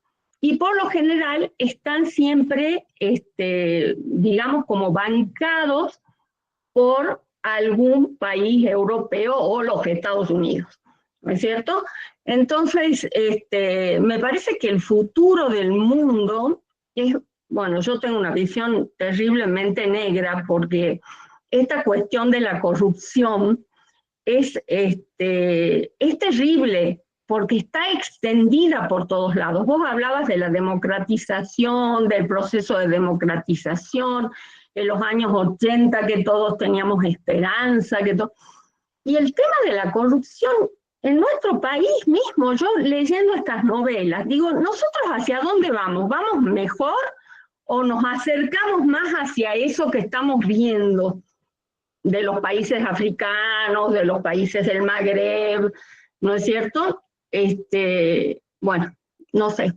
[SPEAKER 2] Y por lo general están siempre, digamos, como bancados por algún país europeo o los Estados Unidos, ¿no es cierto? Entonces, me parece que el futuro del mundo es, bueno, yo tengo una visión terriblemente negra porque esta cuestión de la corrupción es terrible, porque está extendida por todos lados. Vos hablabas de la democratización, del proceso de democratización, en los años 80 que todos teníamos esperanza, y el tema de la corrupción en nuestro país mismo, yo leyendo estas novelas, digo, ¿nosotros hacia dónde vamos? ¿Vamos mejor o nos acercamos más hacia eso que estamos viendo de los países africanos, de los países del Magreb, ¿no es cierto? Bueno, no sé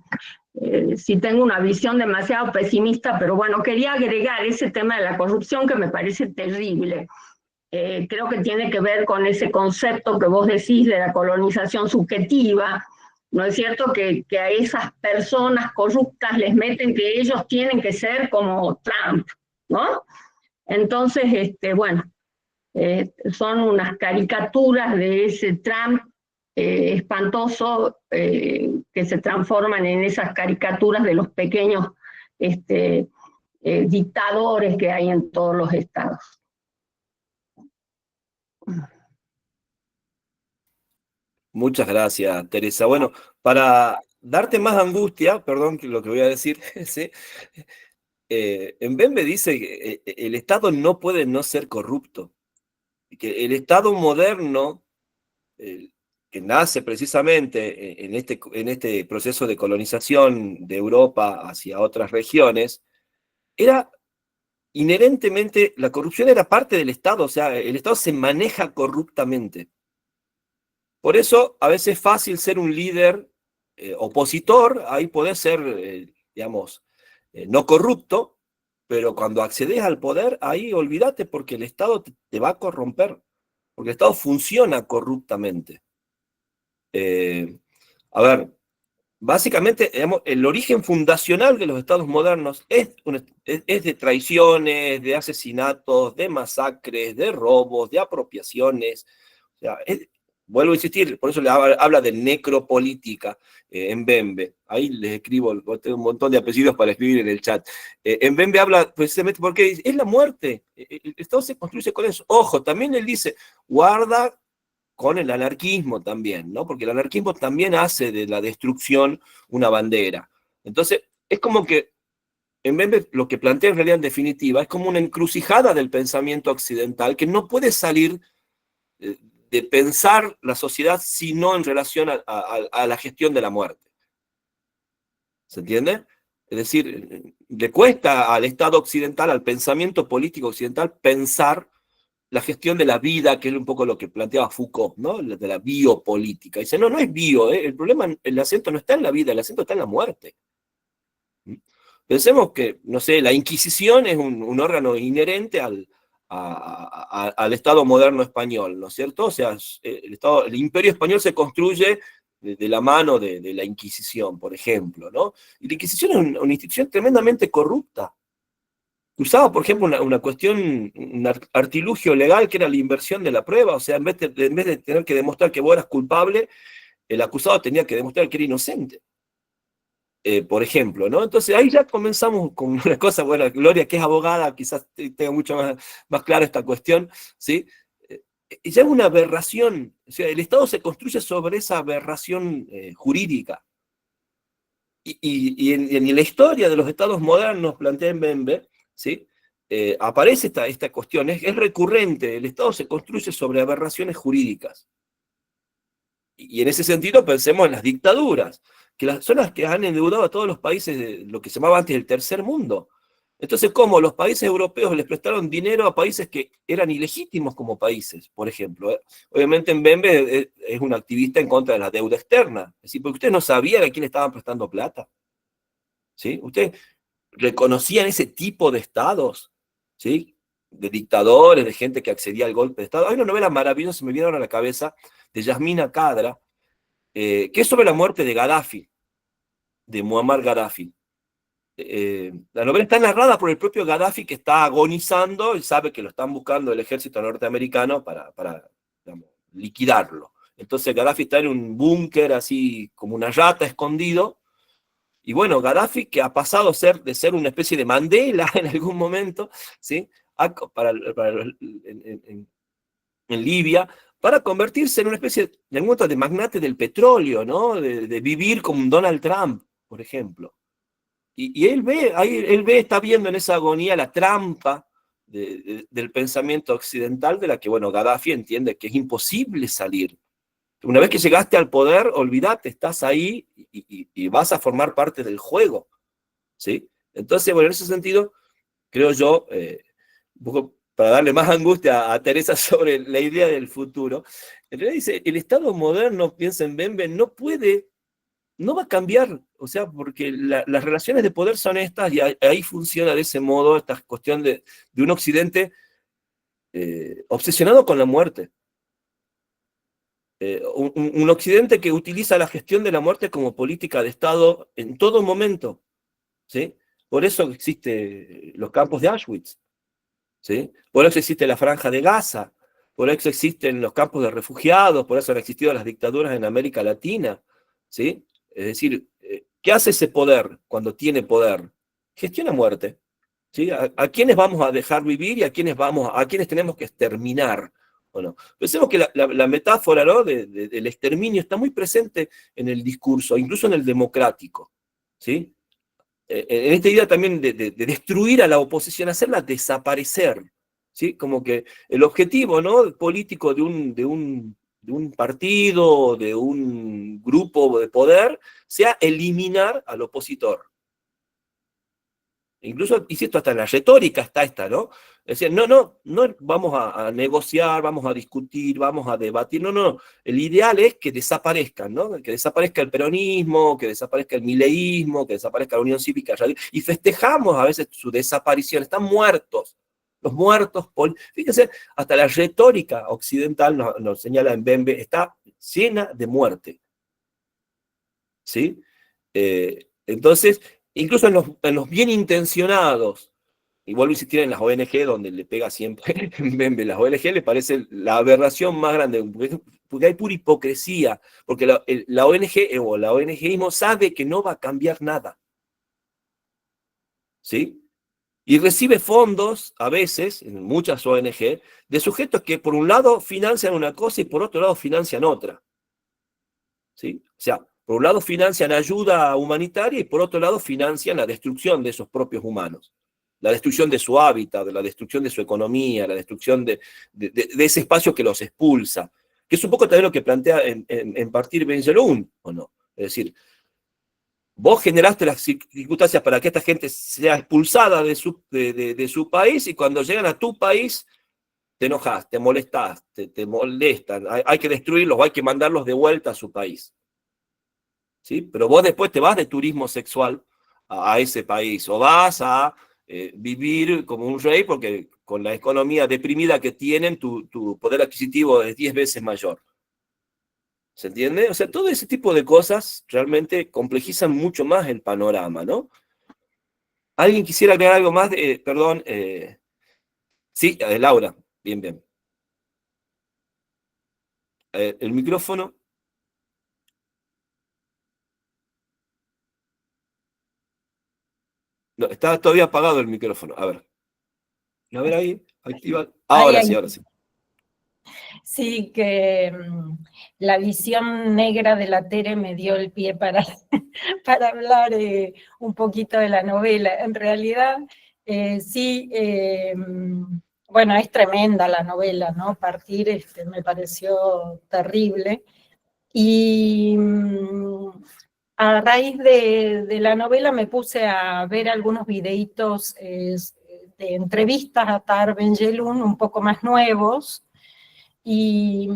[SPEAKER 2] si tengo una visión demasiado pesimista, pero bueno, quería agregar ese tema de la corrupción que me parece terrible. Creo que tiene que ver con ese concepto que vos decís de la colonización subjetiva, ¿no es cierto? Que a esas personas corruptas les meten que ellos tienen que ser como Trump, ¿no? Entonces, bueno, son unas caricaturas de ese Trump espantoso que se transforman en esas caricaturas de los pequeños dictadores que hay en todos los estados.
[SPEAKER 1] Muchas gracias, Teresa. Bueno, para darte más angustia, perdón que lo que voy a decir, ¿sí? Mbembe dice que el Estado no puede no ser corrupto, y que el Estado moderno, que nace precisamente en este proceso de colonización de Europa hacia otras regiones, era inherentemente, la corrupción era parte del Estado, o sea, el Estado se maneja corruptamente. Por eso a veces es fácil ser un líder opositor, ahí podés ser, digamos, no corrupto, pero cuando accedes al poder, ahí olvídate porque el Estado te va a corromper, porque el Estado funciona corruptamente. A ver, básicamente, digamos, el origen fundacional de los estados modernos es de traiciones, de asesinatos, de masacres, de robos, de apropiaciones. O sea, vuelvo a insistir, por eso le habla de necropolítica en Mbembe. Ahí les escribo, tengo un montón de apellidos para escribir en el chat. En Mbembe habla precisamente porque es la muerte. El Estado se construye con eso. Ojo, también él dice, guarda con el anarquismo también, ¿no? Porque el anarquismo también hace de la destrucción una bandera. Entonces, es como que, en vez de lo que plantea en realidad en definitiva, es como una encrucijada del pensamiento occidental que no puede salir de pensar la sociedad sino en relación a la gestión de la muerte. ¿Se entiende? Es decir, le cuesta al Estado occidental, al pensamiento político occidental, pensar la gestión de la vida, que es un poco lo que planteaba Foucault, ¿no? De la biopolítica. Dice, no, no es bio, el problema, el acento no está en la vida, el acento está en la muerte. Pensemos que, no sé, la Inquisición es un órgano inherente al Estado moderno español, ¿no es cierto? O sea, el Imperio español se construye de la mano de la Inquisición, por ejemplo, ¿no? Y la Inquisición es una institución tremendamente corrupta. Usaba, por ejemplo, una cuestión, un artilugio legal que era la inversión de la prueba, o sea, en vez de tener que demostrar que vos eras culpable, el acusado tenía que demostrar que era inocente, por ejemplo, ¿no? Entonces ahí ya comenzamos con una cosa, bueno, Gloria, que es abogada, quizás tenga mucho más clara esta cuestión, ¿sí? Y ya es una aberración, o sea, el Estado se construye sobre esa aberración jurídica. Y en la historia de los estados modernos, plantea en Mbembe, ¿sí? Aparece esta cuestión, es recurrente, el Estado se construye sobre aberraciones jurídicas. Y en ese sentido pensemos en las dictaduras, que son las que han endeudado a todos los países de lo que se llamaba antes el tercer mundo. Entonces, ¿cómo los países europeos les prestaron dinero a países que eran ilegítimos como países, por ejemplo? Obviamente Mbembe es un activista en contra de la deuda externa, es decir, porque ustedes no sabían a quién le estaban prestando plata, ¿sí? Ustedes reconocían ese tipo de estados, ¿sí? De dictadores, de gente que accedía al golpe de Estado. Hay una novela maravillosa, se me viene ahora a la cabeza, de Yasmina Khadra, que es sobre la muerte de Gaddafi, de Muammar Gaddafi. La novela está narrada por el propio Gaddafi, que está agonizando y sabe que lo están buscando el ejército norteamericano para digamos, liquidarlo. Entonces Gaddafi está en un búnker así como una rata escondido. Y bueno, Gaddafi, que ha pasado de ser una especie de Mandela en algún momento, ¿sí? En Libia, para convertirse en una especie, en algún momento, de magnate del petróleo, ¿no? De vivir como un Donald Trump, por ejemplo. Y está viendo en esa agonía la trampa del pensamiento occidental, de la que, bueno, Gaddafi entiende que es imposible salir. Una vez que llegaste al poder, olvídate, estás ahí y vas a formar parte del juego, ¿sí? Entonces, bueno, en ese sentido, creo yo, un poco para darle más angustia a Teresa sobre la idea del futuro, en realidad dice, el Estado moderno, piensa en Mbembe, no va a cambiar, o sea, porque las relaciones de poder son estas y ahí funciona de ese modo esta cuestión de un Occidente obsesionado con la muerte. Un Occidente que utiliza la gestión de la muerte como política de Estado en todo momento, ¿sí? Por eso existen los campos de Auschwitz, ¿sí? Por eso existe la Franja de Gaza, por eso existen los campos de refugiados, por eso han existido las dictaduras en América Latina, ¿sí? Es decir, ¿qué hace ese poder cuando tiene poder? Gestiona muerte, ¿Sí? ¿A quiénes vamos a dejar vivir y a quiénes tenemos que exterminar? Bueno, pensemos que la metáfora, ¿no?, del exterminio está muy presente en el discurso, incluso en el democrático, ¿sí? En esta idea también de destruir a la oposición, hacerla desaparecer, ¿sí? Como que el objetivo, ¿no?, político de un partido, de un grupo de poder, sea eliminar al opositor. Incluso, insisto, hasta en la retórica está esta, ¿no? Es decir, no vamos a negociar, vamos a discutir, vamos a debatir, no. El ideal es que desaparezcan, ¿no? Que desaparezca el peronismo, que desaparezca el mileísmo, que desaparezca la Unión Cívica Radical, y festejamos a veces su desaparición, están muertos. Los muertos, fíjense, hasta la retórica occidental, nos señala en Bembe, está llena de muerte. ¿Sí? Entonces, incluso en los bien intencionados, y vuelvo a insistir en las ONG, donde le pega siempre Bembe, las ONG le parece la aberración más grande, porque hay pura hipocresía, porque la ONG o la ONGismo sabe que no va a cambiar nada. ¿Sí? Y recibe fondos, a veces, en muchas ONG, de sujetos que por un lado financian una cosa y por otro lado financian otra. ¿Sí? O sea, por un lado financian ayuda humanitaria y por otro lado financian la destrucción de esos propios humanos. La destrucción de su hábitat, la destrucción de su economía, la destrucción de ese espacio que los expulsa. Que es un poco también lo que plantea en Partir Benjelloun, ¿o no? Es decir, vos generaste las circunstancias para que esta gente sea expulsada de su país, y cuando llegan a tu país te enojas, te molestás, te molestan, hay que destruirlos o hay que mandarlos de vuelta a su país. ¿Sí? Pero vos después te vas de turismo sexual a ese país, o vas a vivir como un rey, porque con la economía deprimida que tienen, tu poder adquisitivo es 10 veces mayor. ¿Se entiende? O sea, todo ese tipo de cosas realmente complejizan mucho más el panorama, ¿no? ¿Alguien quisiera agregar algo más? Perdón. Sí, Laura. Bien. El micrófono. No, está todavía apagado el micrófono. A ver ahí, activa. Ahora sí, ahora sí.
[SPEAKER 5] Sí, que la visión negra de la Tere me dio el pie para hablar un poquito de la novela. En realidad, sí, bueno, es tremenda la novela, ¿no? Partir me pareció terrible. Y a raíz de la novela me puse a ver algunos videitos de entrevistas a Tahar Ben-Jelloun, un poco más nuevos. Y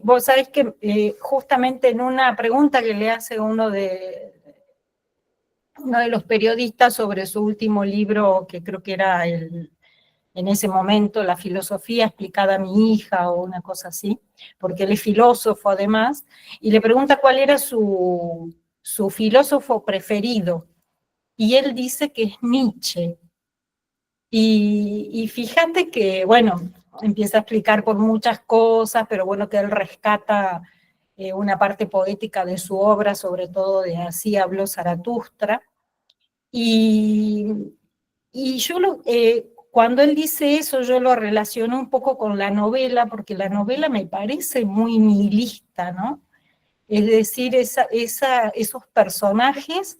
[SPEAKER 5] vos sabés que justamente en una pregunta que le hace uno de los periodistas sobre su último libro, que creo que era en ese momento La filosofía explicada a mi hija, o una cosa así, porque él es filósofo además, y le pregunta cuál era su filósofo preferido, y él dice que es Nietzsche. Y fíjate que, bueno, empieza a explicar por muchas cosas, pero bueno, que él rescata una parte poética de su obra, sobre todo de Así habló Zaratustra. Y yo cuando él dice eso, yo lo relaciono un poco con la novela, porque la novela me parece muy nihilista, ¿no? Es decir, esos personajes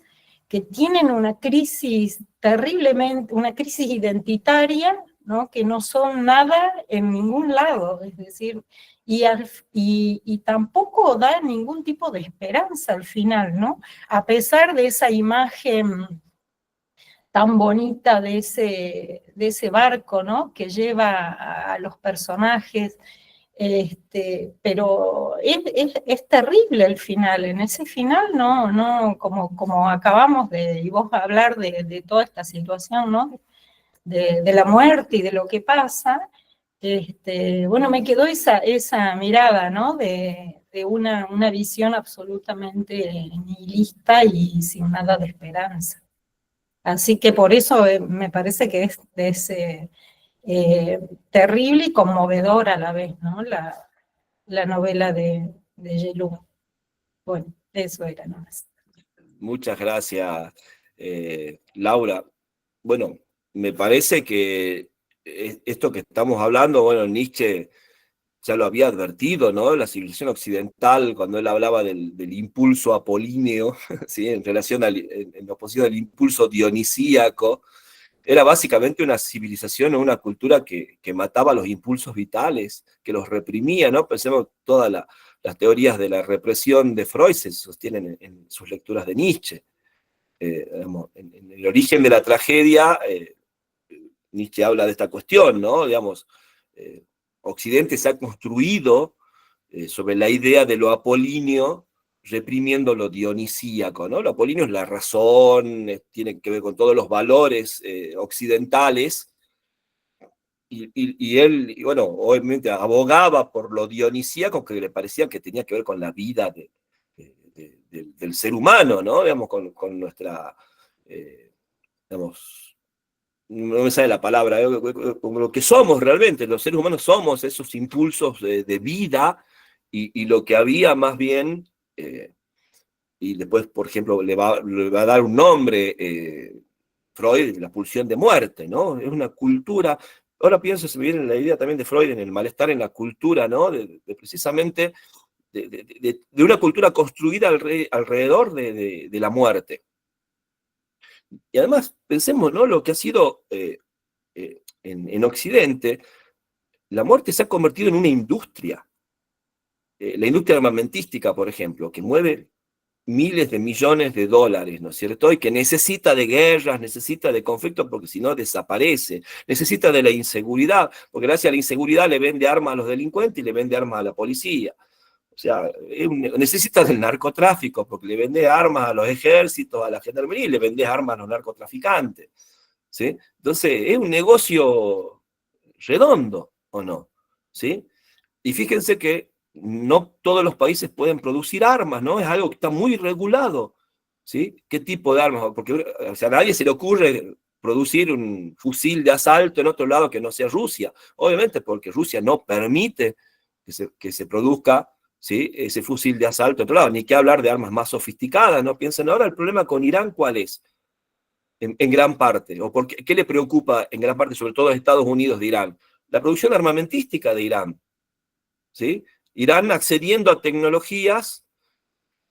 [SPEAKER 5] que tienen una crisis terriblemente, una crisis identitaria, ¿no? Que no son nada en ningún lado, es decir, y tampoco da ningún tipo de esperanza al final, ¿no? A pesar de esa imagen tan bonita de ese barco, ¿no? Que lleva a los personajes, pero es terrible el final. En ese final, no como acabamos y vos hablar de toda esta situación, ¿no? De la muerte y de lo que pasa, bueno, me quedó esa mirada, ¿no? De una visión absolutamente nihilista y sin nada de esperanza. Así que por eso me parece que es terrible y conmovedora a la vez, ¿no? La novela de Jelloun. Bueno, eso era nomás.
[SPEAKER 1] Muchas gracias, Laura. Bueno, me parece que esto que estamos hablando, bueno, Nietzsche ya lo había advertido, ¿no? La civilización occidental, cuando él hablaba del impulso apolíneo, ¿sí? En oposición al impulso dionisíaco, era básicamente una civilización o una cultura que mataba los impulsos vitales, que los reprimía, ¿no? Pensemos todas las teorías de la represión de Freud se sostienen en sus lecturas de Nietzsche. Digamos, en el origen de la tragedia, Nietzsche habla de esta cuestión, ¿no? Digamos, Occidente se ha construido sobre la idea de lo apolíneo, reprimiendo lo dionisíaco, ¿no? Lo apolíneo es la razón, tiene que ver con todos los valores occidentales, y él, bueno, obviamente abogaba por lo dionisíaco, que le parecía que tenía que ver con la vida del ser humano, ¿no? Digamos, con nuestra, digamos, no me sale la palabra, como lo que somos realmente, los seres humanos somos esos impulsos de vida, y lo que había más bien, y después, por ejemplo, le va a dar un nombre, Freud, la pulsión de muerte, ¿no? Es una cultura, ahora pienso, se me viene la idea también de Freud en el malestar en la cultura, ¿no? Precisamente de una cultura construida alrededor de la muerte. Y además, pensemos, ¿no? Lo que ha sido en Occidente, la muerte se ha convertido en una industria. La industria armamentística, por ejemplo, que mueve miles de millones de dólares, ¿no es cierto? Y que necesita de guerras, necesita de conflictos, porque si no desaparece. Necesita de la inseguridad, porque gracias a la inseguridad le vende armas a los delincuentes y le vende armas a la policía. O sea, necesita del narcotráfico, porque le vende armas a los ejércitos, a la gendarmería, y le vende armas a los narcotraficantes, ¿sí? Entonces, es un negocio redondo, ¿o no? ¿Sí? Y fíjense que no todos los países pueden producir armas, ¿no? Es algo que está muy regulado, ¿sí? ¿Qué tipo de armas? Porque, o sea, a nadie se le ocurre producir un fusil de asalto en otro lado que no sea Rusia. Obviamente porque Rusia no permite que se produzca, ¿sí? Ese fusil de asalto en otro lado. Ni que hablar de armas más sofisticadas, ¿no? Piensen ahora, el problema con Irán, ¿cuál es? En gran parte, o qué le preocupa en gran parte, sobre todo a Estados Unidos de Irán, la producción armamentística de Irán, ¿sí? Irán accediendo a tecnologías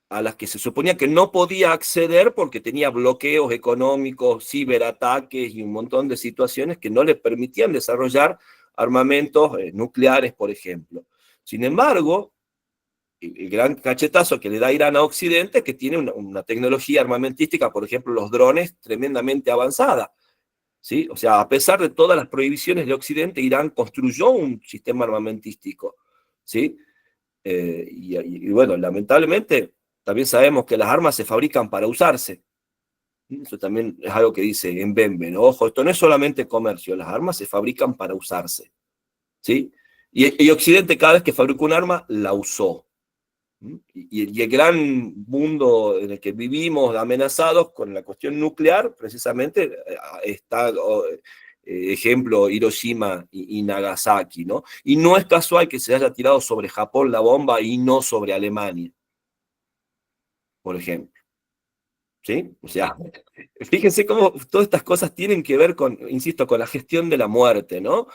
[SPEAKER 1] a las que se suponía que no podía acceder porque tenía bloqueos económicos, ciberataques y un montón de situaciones que no le permitían desarrollar armamentos nucleares, por ejemplo. Sin embargo, el gran cachetazo que le da Irán a Occidente es que tiene una tecnología armamentística, por ejemplo, los drones, tremendamente avanzada, ¿sí? O sea, a pesar de todas las prohibiciones de Occidente, Irán construyó un sistema armamentístico, ¿sí? Y bueno, lamentablemente, también sabemos que las armas se fabrican para usarse. Eso también es algo que dice Mbembe, ¿no? Ojo, esto no es solamente comercio, las armas se fabrican para usarse, ¿sí? Y Occidente cada vez que fabricó un arma, la usó. Y el gran mundo en el que vivimos amenazados con la cuestión nuclear, precisamente está, ejemplo, Hiroshima y Nagasaki, ¿no? Y no es casual que se haya tirado sobre Japón la bomba y no sobre Alemania, por ejemplo. ¿Sí? O sea, fíjense cómo todas estas cosas tienen que ver con, insisto, con la gestión de la muerte, ¿no?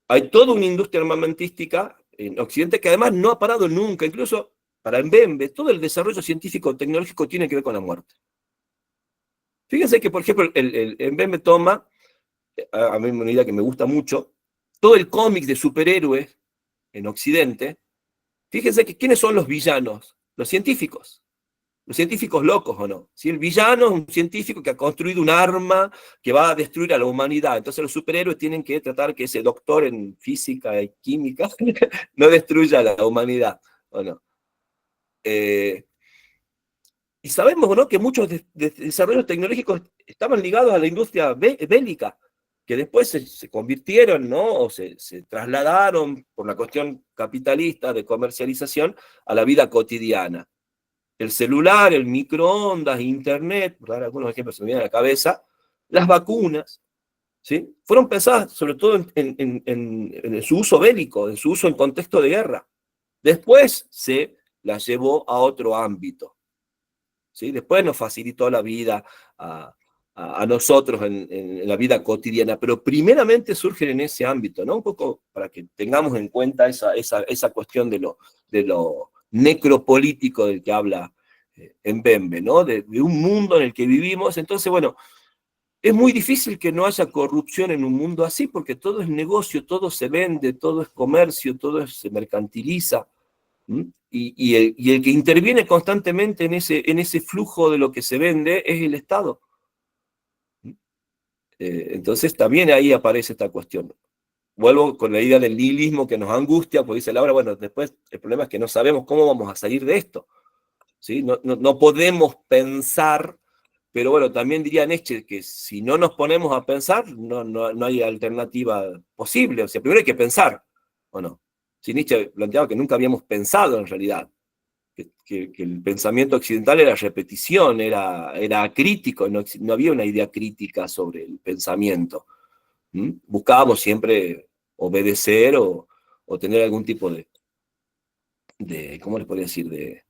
[SPEAKER 1] Hay toda una industria armamentística en Occidente que además no ha parado nunca, incluso para Mbembe, todo el desarrollo científico-tecnológico tiene que ver con la muerte. Fíjense que, por ejemplo, el Mbembe toma, a mí una idea que me gusta mucho, todo el cómic de superhéroes en Occidente. Fíjense que ¿quiénes son los villanos? Los científicos locos, ¿o no? Si el villano es un científico que ha construido un arma que va a destruir a la humanidad, entonces los superhéroes tienen que tratar que ese doctor en física y química no destruya a la humanidad, ¿o no? Y sabemos, ¿no?, que muchos desarrollos tecnológicos estaban ligados a la industria bélica, que después se convirtieron, ¿no?, o se trasladaron por la cuestión capitalista de comercialización a la vida cotidiana. El celular, el microondas, internet, por dar algunos ejemplos que me vienen a la cabeza, las vacunas, ¿sí?, fueron pensadas sobre todo en su uso bélico, en su uso en contexto de guerra. Después se las llevó a otro ámbito, ¿sí? Después nos facilitó la vida a nosotros en la vida cotidiana, pero primeramente surgen en ese ámbito, ¿no? Un poco para que tengamos en cuenta esa cuestión de lo necropolítico del que habla Mbembe, ¿no? De un mundo en el que vivimos. Entonces, bueno, es muy difícil que no haya corrupción en un mundo así, porque todo es negocio, todo se vende, todo es comercio, todo se mercantiliza. Y el que interviene constantemente en ese flujo de lo que se vende es el Estado. Entonces también ahí aparece esta cuestión. Vuelvo con la idea del nihilismo que nos angustia, porque dice Laura, bueno, después el problema es que no sabemos cómo vamos a salir de esto. ¿Sí? No podemos pensar, pero bueno, también diría Nietzsche que si no nos ponemos a pensar, no hay alternativa posible. O sea, primero hay que pensar, ¿o no? Si Nietzsche planteaba que nunca habíamos pensado en realidad, que el pensamiento occidental era repetición, era acrítico, no había una idea crítica sobre el pensamiento. Buscábamos siempre obedecer o tener algún tipo de ¿cómo les podría decir? De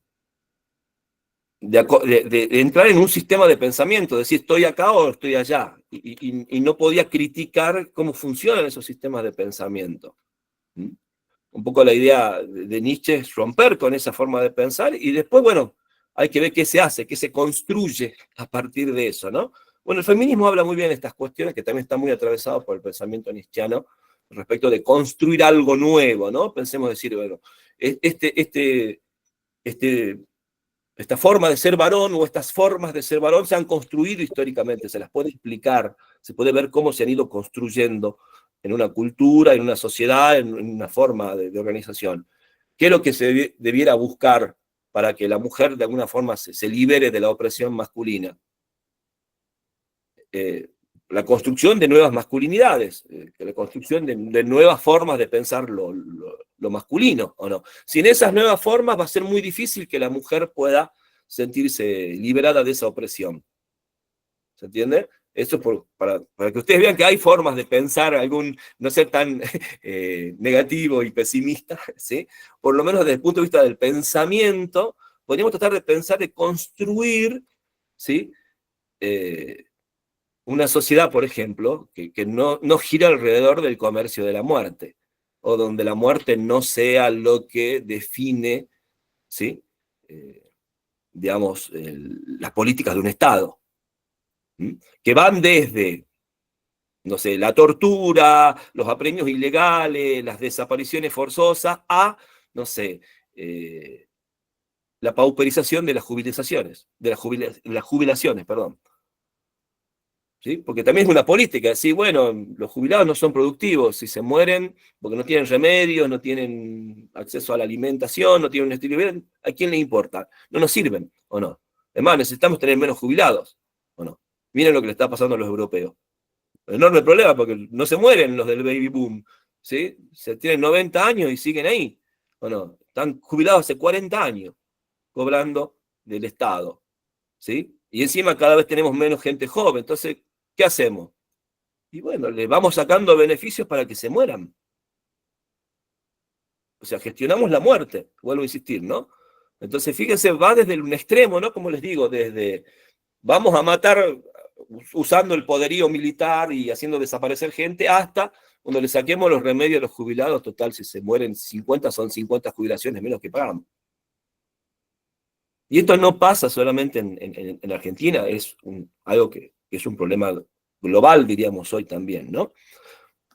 [SPEAKER 1] entrar en un sistema de pensamiento, decir estoy acá o estoy allá, y no podía criticar cómo funcionan esos sistemas de pensamiento. Un poco la idea de Nietzsche es romper con esa forma de pensar, y después, bueno, hay que ver qué se hace, qué se construye a partir de eso, ¿no? Bueno, el feminismo habla muy bien de estas cuestiones, que también están muy atravesados por el pensamiento nietzscheano, respecto de construir algo nuevo, ¿no? Pensemos decir, bueno, esta forma de ser varón o estas formas de ser varón se han construido históricamente, se las puede explicar, se puede ver cómo se han ido construyendo en una cultura, en una sociedad, en una forma de organización. ¿Qué es lo que se debiera buscar para que la mujer de alguna forma se libere de la opresión masculina? La construcción de nuevas masculinidades, la construcción de nuevas formas de pensar lo masculino, ¿o no? Sin esas nuevas formas va a ser muy difícil que la mujer pueda sentirse liberada de esa opresión. ¿Se entiende? Eso para que ustedes vean que hay formas de pensar, no ser tan negativo y pesimista, ¿sí? Por lo menos desde el punto de vista del pensamiento, podríamos tratar de pensar, de construir, ¿sí? Una sociedad, por ejemplo, que no gira alrededor del comercio de la muerte, o donde la muerte no sea lo que define, ¿sí? Digamos, las políticas de un Estado, que van desde, no sé, la tortura, los apremios ilegales, las desapariciones forzosas, a, no sé, la pauperización de las jubilaciones, las jubilaciones, perdón. ¿Sí? Porque también es una política, decir, bueno, los jubilados no son productivos, si se mueren porque no tienen remedios, no tienen acceso a la alimentación, no tienen un estilo de vida, ¿a quién le importa? No nos sirven, ¿o no? Además, necesitamos tener menos jubilados, ¿o no? Miren lo que le está pasando a los europeos. Un enorme problema, porque no se mueren los del baby boom, ¿sí? Se tienen 90 años y siguen ahí, ¿o no? Están jubilados hace 40 años, cobrando del Estado, ¿sí? Y encima cada vez tenemos menos gente joven, entonces, ¿qué hacemos? Y bueno, le vamos sacando beneficios para que se mueran. O sea, gestionamos la muerte, vuelvo a insistir, ¿no? Entonces, fíjense, va desde un extremo, ¿no? Como les digo, desde vamos a matar usando el poderío militar y haciendo desaparecer gente, hasta cuando le saquemos los remedios a los jubilados, total, si se mueren 50, son 50 jubilaciones menos que pagamos. Y esto no pasa solamente en Argentina, es algo que es un problema global, diríamos hoy también, ¿no?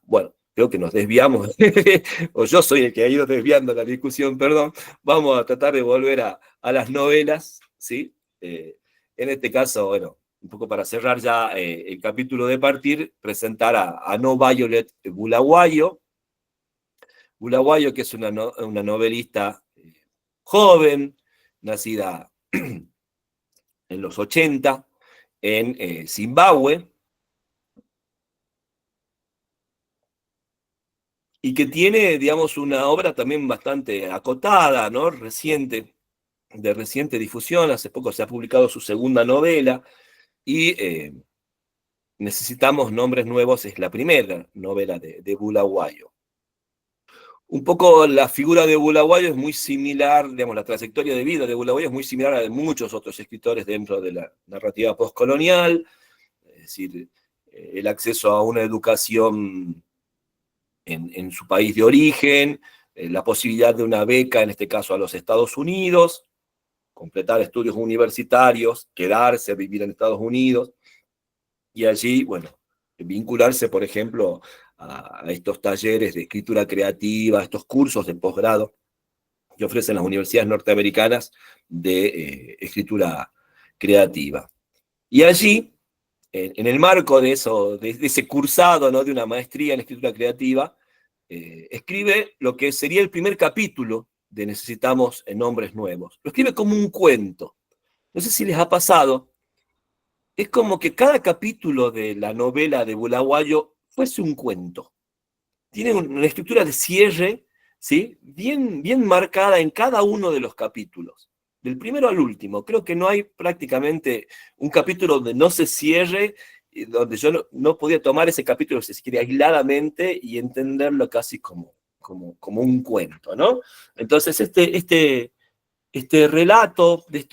[SPEAKER 1] Bueno, creo que nos desviamos, o yo soy el que ha ido desviando la discusión, perdón. Vamos a tratar de volver a las novelas, ¿sí? En este caso, bueno, un poco para cerrar ya el capítulo de partir, presentar a No Violet Bulawayo. Bulawayo, que es una novelista joven, nacida en los 80, en Zimbabue, y que tiene, digamos, una obra también bastante acotada, ¿no? De reciente difusión. Hace poco se ha publicado su segunda novela, y Necesitamos nombres nuevos es la primera novela de Bulawayo. Un poco la figura de Bulawayo es muy similar, digamos, la trayectoria de vida de Bulawayo es muy similar a la de muchos otros escritores dentro de la narrativa postcolonial. es decir, el acceso a una educación en su país de origen, la posibilidad de una beca, en este caso a los Estados Unidos, completar estudios universitarios, quedarse, vivir en Estados Unidos, y allí, bueno, vincularse, por ejemplo, a estos talleres de escritura creativa, estos cursos de posgrado que ofrecen las universidades norteamericanas de escritura creativa. Y allí, en el marco de eso, de ese cursado, ¿no?, de una maestría en escritura creativa, escribe lo que sería el primer capítulo de Necesitamos Nombres Nuevos. Lo escribe como un cuento. No sé si les ha pasado. Es como que cada capítulo de la novela de Bulawayo fuese un cuento. Tiene una estructura de cierre, ¿sí?, bien marcada en cada uno de los capítulos. Del primero al último. Creo que no hay prácticamente un capítulo donde no se cierre, donde yo no podía tomar ese capítulo, si se quiere, aisladamente y entenderlo casi como un cuento, ¿no? Entonces, este relato de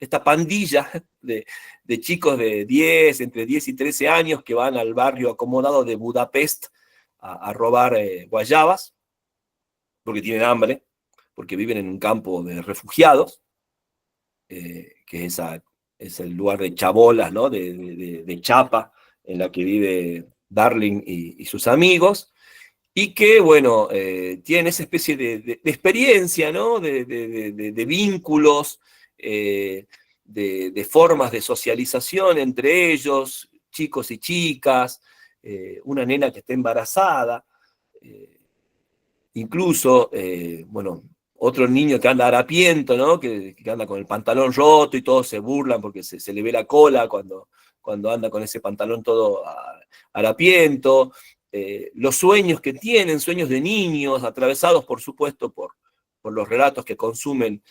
[SPEAKER 1] esta pandilla de chicos de entre 10 y 13 años que van al barrio acomodado de Budapest a robar guayabas, porque tienen hambre, porque viven en un campo de refugiados, que es el lugar de chabolas, ¿no?, de chapa, en la que vive Darling y sus amigos, y que, bueno, tienen esa especie de experiencia, ¿no?, de vínculos, de formas de socialización entre ellos, chicos y chicas, una nena que está embarazada, incluso, bueno, otro niño que anda harapiento, ¿no?, que anda con el pantalón roto y todos se burlan porque se le ve la cola cuando anda con ese pantalón todo harapiento. Los sueños que tienen, sueños de niños, atravesados, por supuesto, por los relatos que consumen,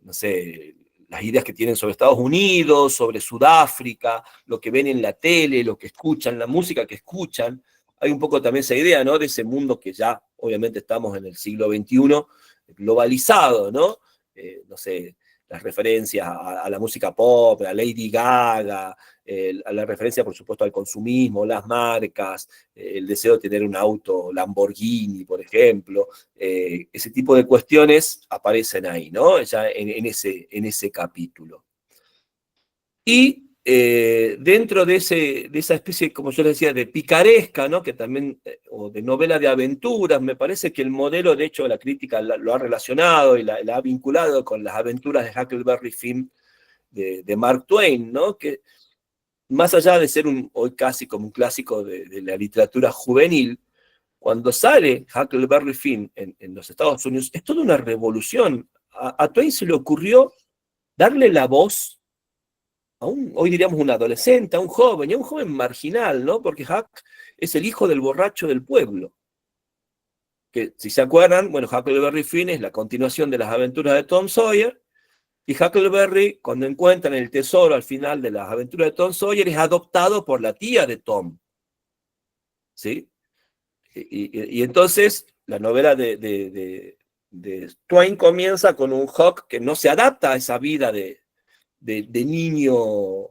[SPEAKER 1] no sé, las ideas que tienen sobre Estados Unidos, sobre Sudáfrica, lo que ven en la tele, lo que escuchan, la música que escuchan. Hay un poco también esa idea, ¿no?, de ese mundo que ya, obviamente, estamos en el siglo XXI, globalizado, ¿no? No sé, las referencias a la música pop, a Lady Gaga, a la referencia, por supuesto, al consumismo, las marcas, el deseo de tener un auto Lamborghini, por ejemplo. Ese tipo de cuestiones aparecen ahí, ¿no?, ya en ese capítulo. Y dentro de esa especie, como yo les decía, de picaresca, ¿no?, que también, o de novela de aventuras, me parece que el modelo, de hecho, la crítica lo ha relacionado y la ha vinculado con las aventuras de Huckleberry Finn de Mark Twain, ¿no?, que más allá de ser hoy casi como un clásico de la literatura juvenil, cuando sale Huckleberry Finn en los Estados Unidos, es toda una revolución. A Twain se le ocurrió darle la voz hoy diríamos un adolescente, a un joven, y a un joven marginal, ¿no? Porque Huck es el hijo del borracho del pueblo. Que, si se acuerdan, bueno, Huckleberry Finn es la continuación de las aventuras de Tom Sawyer, y Huckleberry, cuando encuentran el tesoro al final de las aventuras de Tom Sawyer, es adoptado por la tía de Tom. ¿Sí? Y entonces, la novela de Twain comienza con un Huck que no se adapta a esa vida de niño,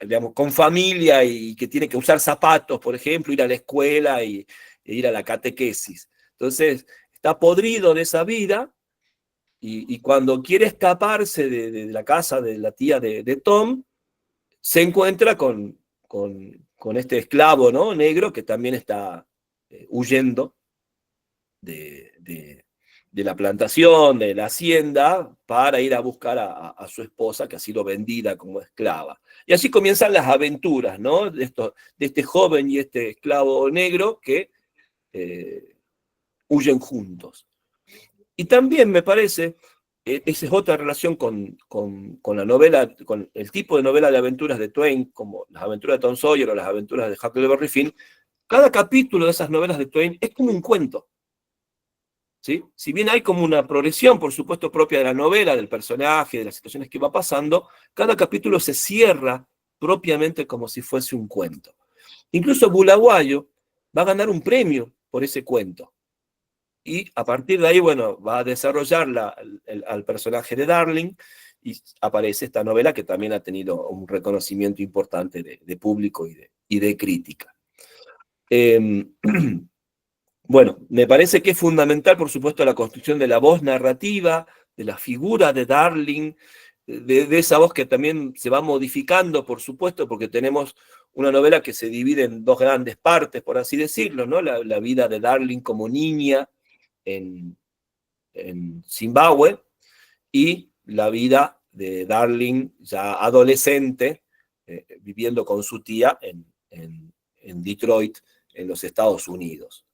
[SPEAKER 1] digamos, con familia y que tiene que usar zapatos, por ejemplo, ir a la escuela e ir a la catequesis. Entonces, está podrido de esa vida y cuando quiere escaparse de la casa de la tía de Tom, se encuentra con este esclavo, ¿no?, negro, que también está huyendo de la plantación, de la hacienda, para ir a buscar a su esposa, que ha sido vendida como esclava. Y así comienzan las aventuras, ¿no?, de este joven y este esclavo negro que huyen juntos. Y también me parece, esa es otra relación con la novela, con el tipo de novela de aventuras de Twain, como las aventuras de Tom Sawyer o las aventuras de Huckleberry Finn. Cada capítulo de esas novelas de Twain es como un cuento. ¿Sí? Si bien hay como una progresión, por supuesto, propia de la novela, del personaje, de las situaciones que va pasando, cada capítulo se cierra propiamente como si fuese un cuento. Incluso Bulawayo va a ganar un premio por ese cuento. Y a partir de ahí, bueno, va a desarrollar al personaje de Darling y aparece esta novela que también ha tenido un reconocimiento importante de público y de crítica. Bueno, me parece que es fundamental, por supuesto, la construcción de la voz narrativa, de la figura de Darling, de esa voz que también se va modificando, por supuesto, porque tenemos una novela que se divide en dos grandes partes, por así decirlo, ¿no? La vida de Darling como niña en Zimbabue y la vida de Darling ya adolescente, viviendo con su tía en Detroit, en los Estados Unidos.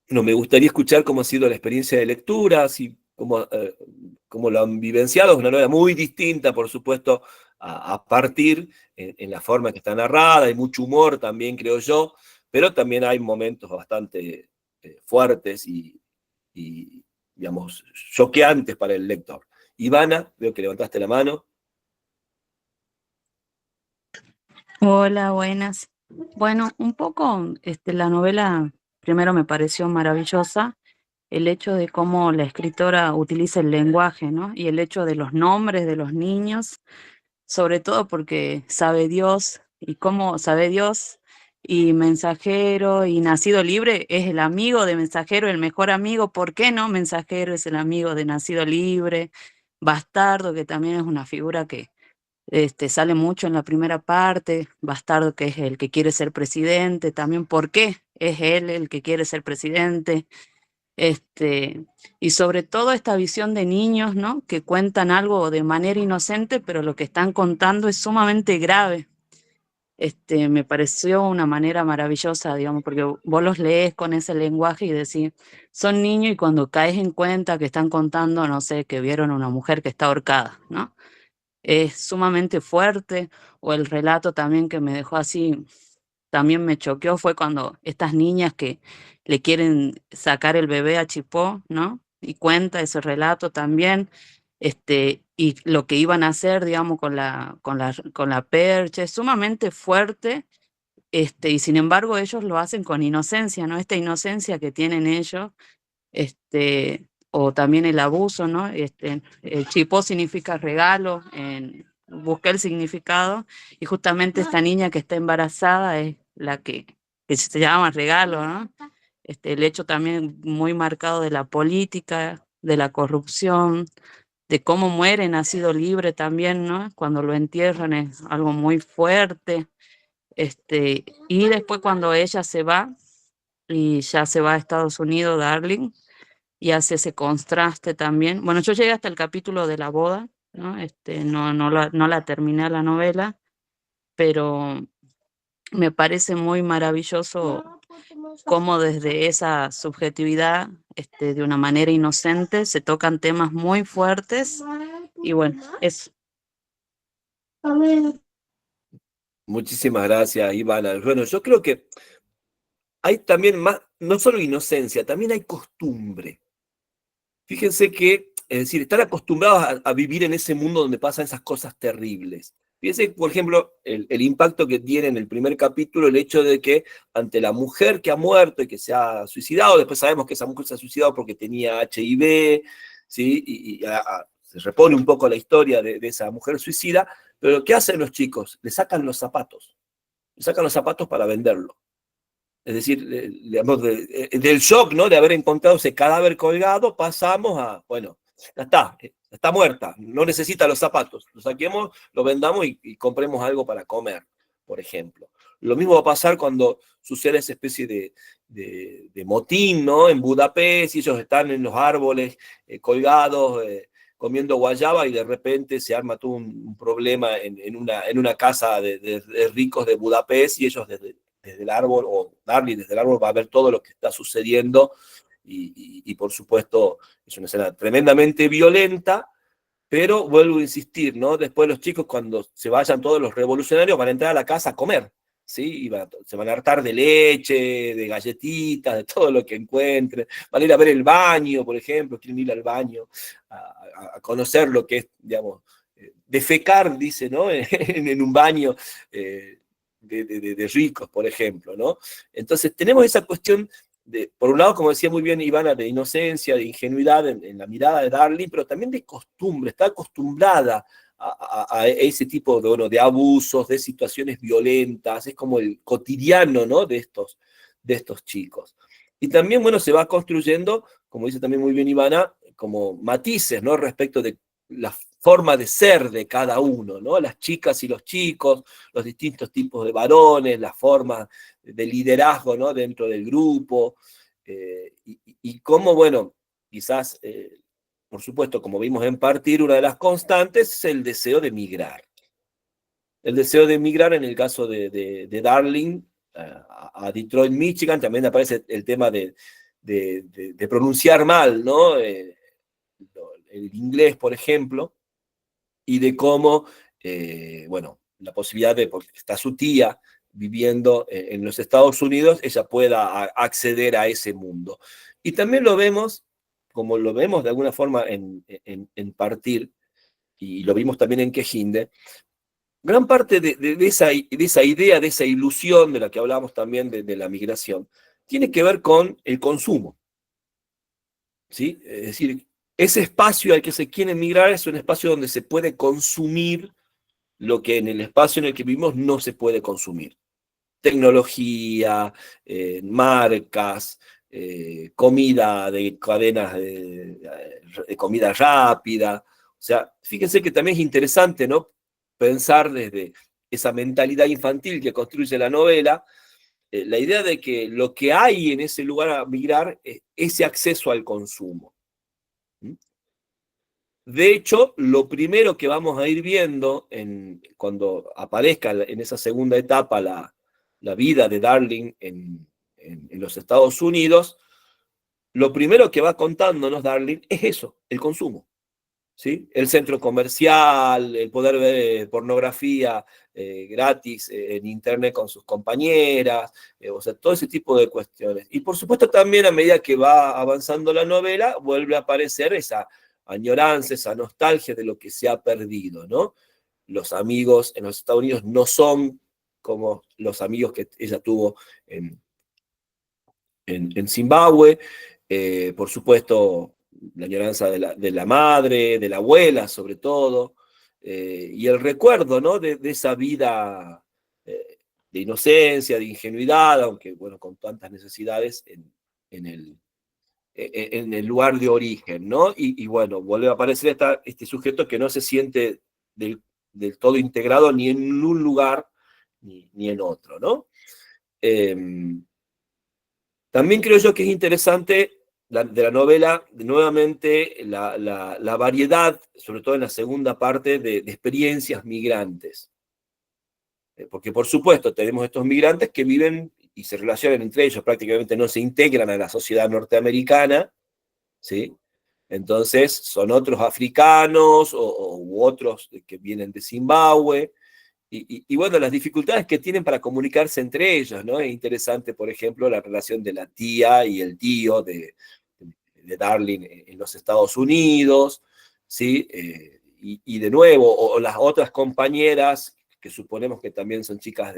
[SPEAKER 1] No, me gustaría escuchar cómo ha sido la experiencia de lectura, así cómo lo han vivenciado. Es una novela muy distinta, por supuesto, a partir en la forma que está narrada. Hay mucho humor también, creo yo, pero también hay momentos bastante fuertes y, digamos, choqueantes para el lector. Ivana, veo que levantaste la mano.
[SPEAKER 6] Hola, buenas. Bueno, un poco la novela primero me pareció maravillosa, el hecho de cómo la escritora utiliza el lenguaje, ¿no? Y el hecho de los nombres de los niños, sobre todo porque sabe Dios y cómo sabe Dios y Mensajero y Nacido Libre es el amigo de Mensajero, el mejor amigo. ¿Por qué no? Mensajero es el amigo de Nacido Libre. Bastardo, que también es una figura que sale mucho en la primera parte. Bastardo, que es el que quiere ser presidente, también por qué es él el que quiere ser presidente. Y sobre todo esta visión de niños, ¿no? Que cuentan algo de manera inocente, pero lo que están contando es sumamente grave. Me pareció una manera maravillosa, digamos, porque vos los lees con ese lenguaje y decís, son niños, y cuando caes en cuenta que están contando, no sé, que vieron a una mujer que está ahorcada, ¿no? Es sumamente fuerte. O el relato también que me dejó así, también me choqueó, fue cuando estas niñas que le quieren sacar el bebé a Chipó, ¿no? Y cuenta ese relato también, y lo que iban a hacer, digamos, con la percha, es sumamente fuerte, y sin embargo ellos lo hacen con inocencia, ¿no? Esta inocencia que tienen ellos, o también el abuso, ¿no? Chipó significa regalo, busqué el significado, y justamente esta niña que está embarazada es la que se llama regalo, ¿no? El hecho también muy marcado de la política, de la corrupción, de cómo muere Nacido Libre también, ¿no? Cuando lo entierran es algo muy fuerte. Y después cuando ella se va, y ya se va a Estados Unidos, Darling, y hace ese contraste también. Bueno, yo llegué hasta el capítulo de la boda, ¿no? No la terminé la novela, pero me parece muy maravilloso cómo desde esa subjetividad, de una manera inocente, se tocan temas muy fuertes. Y bueno, eso.
[SPEAKER 1] Muchísimas gracias, Ivana. Bueno, yo creo que hay también más, no solo inocencia, también hay costumbre. Fíjense que, es decir, están acostumbrados a vivir en ese mundo donde pasan esas cosas terribles. Fíjense, por ejemplo, el impacto que tiene en el primer capítulo el hecho de que ante la mujer que ha muerto y que se ha suicidado, después sabemos que esa mujer se ha suicidado porque tenía HIV, ¿sí? Y se repone un poco la historia de esa mujer suicida, pero ¿qué hacen los chicos? Le sacan los zapatos para venderlo. Es decir, digamos, del shock, ¿no? De haber encontrado ese cadáver colgado, pasamos a, bueno, ya está muerta, no necesita los zapatos, lo saquemos, lo vendamos y compremos algo para comer, por ejemplo. Lo mismo va a pasar cuando sucede esa especie de motín, ¿no? En Budapest, y ellos están en los árboles colgados, comiendo guayaba, y de repente se arma todo un problema en una casa de ricos de Budapest, y ellos desde el árbol, o Darling desde el árbol va a ver todo lo que está sucediendo, y por supuesto es una escena tremendamente violenta, pero vuelvo a insistir, ¿no? Después los chicos, cuando se vayan todos los revolucionarios, van a entrar a la casa a comer, ¿sí? Y se van a hartar de leche, de galletitas, de todo lo que encuentren, van a ir a ver el baño, por ejemplo, quieren ir al baño a conocer lo que es, digamos, defecar, dice, ¿no? En un baño de ricos, por ejemplo, ¿no? Entonces tenemos esa cuestión por un lado, como decía muy bien Ivana, de inocencia, de ingenuidad en la mirada de Darling, pero también de costumbre, está acostumbrada a ese tipo de, bueno, de abusos, de situaciones violentas, es como el cotidiano, ¿no? de estos chicos. Y también, bueno, se va construyendo, como dice también muy bien Ivana, como matices, ¿no? Respecto de la forma de ser de cada uno, ¿no? Las chicas y los chicos, los distintos tipos de varones, las formas de liderazgo, ¿no? Dentro del grupo, y cómo, bueno, quizás, por supuesto, como vimos en Partir, una de las constantes es el deseo de migrar. El deseo de migrar en el caso de Darling a Detroit, Michigan, también aparece el tema de pronunciar mal, ¿no? El inglés, por ejemplo, y de cómo, bueno, la posibilidad de, porque está su tía viviendo en los Estados Unidos, ella pueda acceder a ese mundo. Y también lo vemos, como lo vemos de alguna forma en Partir, y lo vimos también en Quejinde, gran parte de esa idea, de esa ilusión de la que hablábamos también de la migración, tiene que ver con el consumo. ¿Sí? Es decir, ese espacio al que se quiere migrar es un espacio donde se puede consumir lo que en el espacio en el que vivimos no se puede consumir. Tecnología, marcas, comida de cadenas de comida rápida. O sea, fíjense que también es interesante, ¿no? Pensar desde esa mentalidad infantil que construye la novela, la idea de que lo que hay en ese lugar a migrar es ese acceso al consumo. De hecho, lo primero que vamos a ir viendo cuando aparezca en esa segunda etapa la vida de Darling en los Estados Unidos, lo primero que va contándonos Darling es eso, el consumo. ¿Sí? El centro comercial, el poder ver pornografía gratis en internet con sus compañeras, o sea, todo ese tipo de cuestiones. Y por supuesto también a medida que va avanzando la novela, vuelve a aparecer esa añoranza, esa nostalgia de lo que se ha perdido, ¿no? Los amigos en los Estados Unidos no son como los amigos que ella tuvo en Zimbabue, por supuesto, la añoranza de la madre, de la abuela sobre todo, y el recuerdo, ¿no? de esa vida de inocencia, de ingenuidad, aunque bueno, con tantas necesidades en el lugar de origen, ¿no? Y bueno, vuelve a aparecer este sujeto que no se siente del todo integrado ni en un lugar ni en otro, ¿no? También creo yo que es interesante de la novela, nuevamente, la variedad, sobre todo en la segunda parte, de experiencias migrantes. Porque, por supuesto, tenemos estos migrantes que viven y se relacionan entre ellos, prácticamente no se integran a la sociedad norteamericana, ¿sí? Entonces, son otros africanos u otros que vienen de Zimbabue, y bueno, las dificultades que tienen para comunicarse entre ellos, ¿no? Es interesante, por ejemplo, la relación de la tía y el tío de Darling en los Estados Unidos, ¿sí? Y de nuevo, o las otras compañeras, que suponemos que también son chicas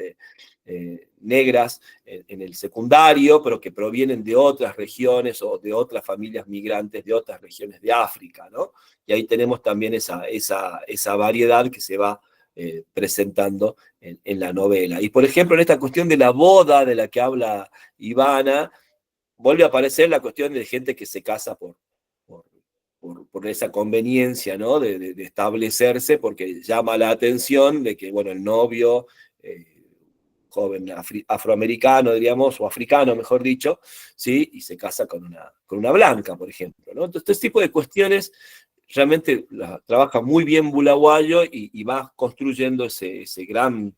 [SPEAKER 1] negras en el secundario, pero que provienen de otras regiones o de otras familias migrantes de otras regiones de África, ¿no? Y ahí tenemos también esa variedad que se va presentando en la novela. Y por ejemplo, en esta cuestión de la boda de la que habla Ivana, vuelve a aparecer la cuestión de gente que se casa por esa conveniencia, ¿no? de establecerse, porque llama la atención de que, bueno, el novio, joven afroamericano, diríamos, o africano, mejor dicho, ¿sí? Y se casa con una blanca, por ejemplo, ¿no? Entonces, este tipo de cuestiones realmente trabaja muy bien Bulaguayo y va construyendo ese gran,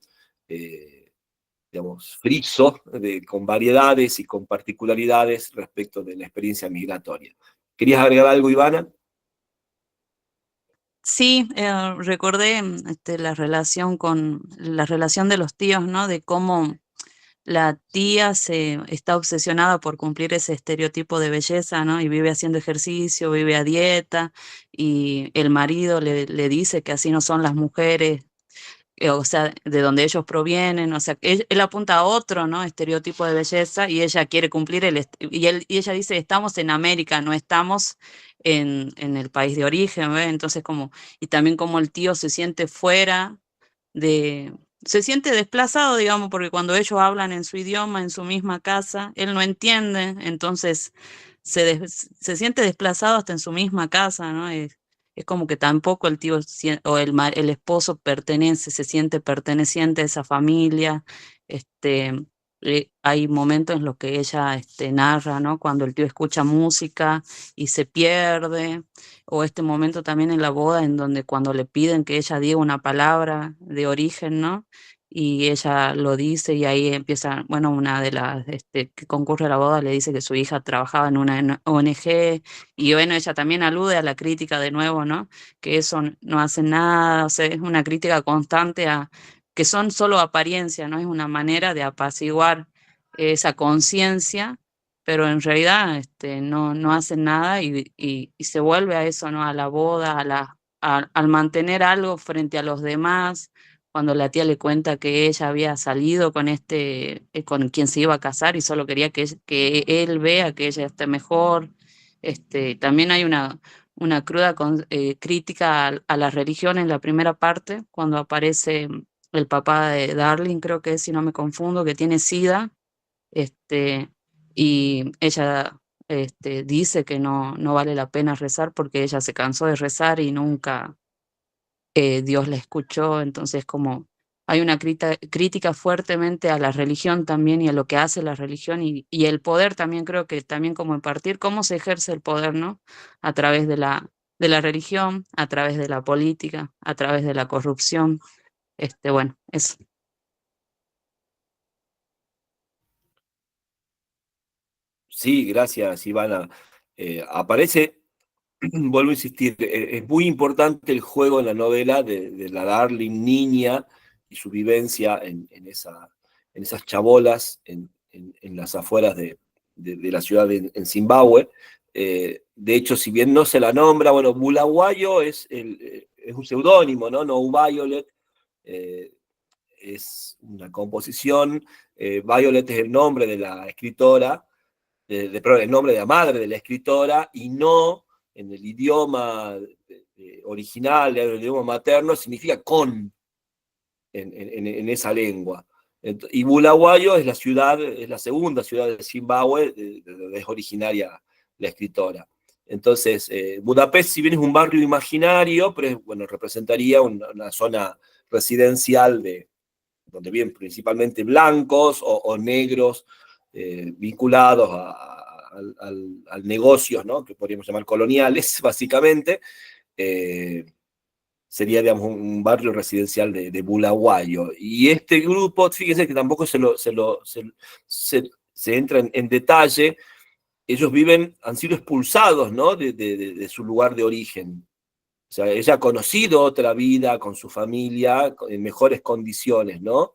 [SPEAKER 1] digamos, friso con variedades y con particularidades respecto de la experiencia migratoria. ¿Querías agregar algo, Ivana?
[SPEAKER 6] Sí, recordé la relación de los tíos, ¿no? De cómo la tía está obsesionada por cumplir ese estereotipo de belleza, ¿no? Y vive haciendo ejercicio, vive a dieta, y el marido le dice que así no son las mujeres, o sea, de donde ellos provienen, o sea, él apunta a otro, ¿no? Estereotipo de belleza y ella quiere cumplir y ella dice, estamos en América, no estamos en el país de origen, ¿ve? Entonces y también como el tío se siente fuera se siente desplazado, digamos, porque cuando ellos hablan en su idioma, en su misma casa, él no entiende, entonces se siente desplazado hasta en su misma casa, ¿no? Es como que tampoco el tío o el esposo se siente perteneciente a esa familia. Este, hay momentos en los que ella narra, ¿no? Cuando el tío escucha música y se pierde, o este momento también en la boda en donde cuando le piden que ella diga una palabra de origen, ¿no? Y ella lo dice y ahí empieza, bueno, una de las que concurre a la boda le dice que su hija trabajaba en una ONG y bueno, ella también alude a la crítica de nuevo, ¿no? Que eso no hace nada, o sea, es una crítica constante a que son solo apariencia, ¿no? Es una manera de apaciguar esa conciencia, pero en realidad no hacen nada y se vuelve a eso, ¿no? A la boda, al mantener algo frente a los demás, cuando la tía le cuenta que ella había salido con con quien se iba a casar y solo quería que él vea que ella esté mejor. También hay una cruda crítica a la religión en la primera parte, cuando aparece el papá de Darling, creo que es, si no me confundo, que tiene SIDA, este, y ella dice que no vale la pena rezar porque ella se cansó de rezar y nunca Dios la escuchó, entonces como hay una crítica fuertemente a la religión también y a lo que hace la religión y el poder también creo que también como impartir cómo se ejerce el poder, ¿no? A través de la religión, a través de la política, a través de la corrupción, bueno, eso.
[SPEAKER 1] Sí, gracias, Ivana. Aparece, vuelvo a insistir, es muy importante el juego en la novela de la Darling niña y su vivencia en esas chabolas en las afueras de la ciudad en Zimbabue. De hecho, si bien no se la nombra, bueno, Bulawayo es un seudónimo, ¿no? No Violet, es una composición. Violet es el nombre de la escritora, perdón, el nombre de la madre de la escritora, y no en el idioma original, en el idioma materno, significa con en esa lengua. Y Bulawayo es la segunda ciudad de Zimbabue, de donde es originaria la escritora. Entonces, Budapest, si bien es un barrio imaginario, pero bueno, representaría una zona residencial donde viven principalmente blancos o negros vinculados al negocios, ¿no? Que podríamos llamar coloniales, básicamente. Sería, digamos, un barrio residencial de Bulawayo. Y este grupo, fíjense que tampoco se entra en detalle. Ellos han sido expulsados, ¿no? de su lugar de origen. O sea, ella ha conocido otra vida con su familia en mejores condiciones, ¿no?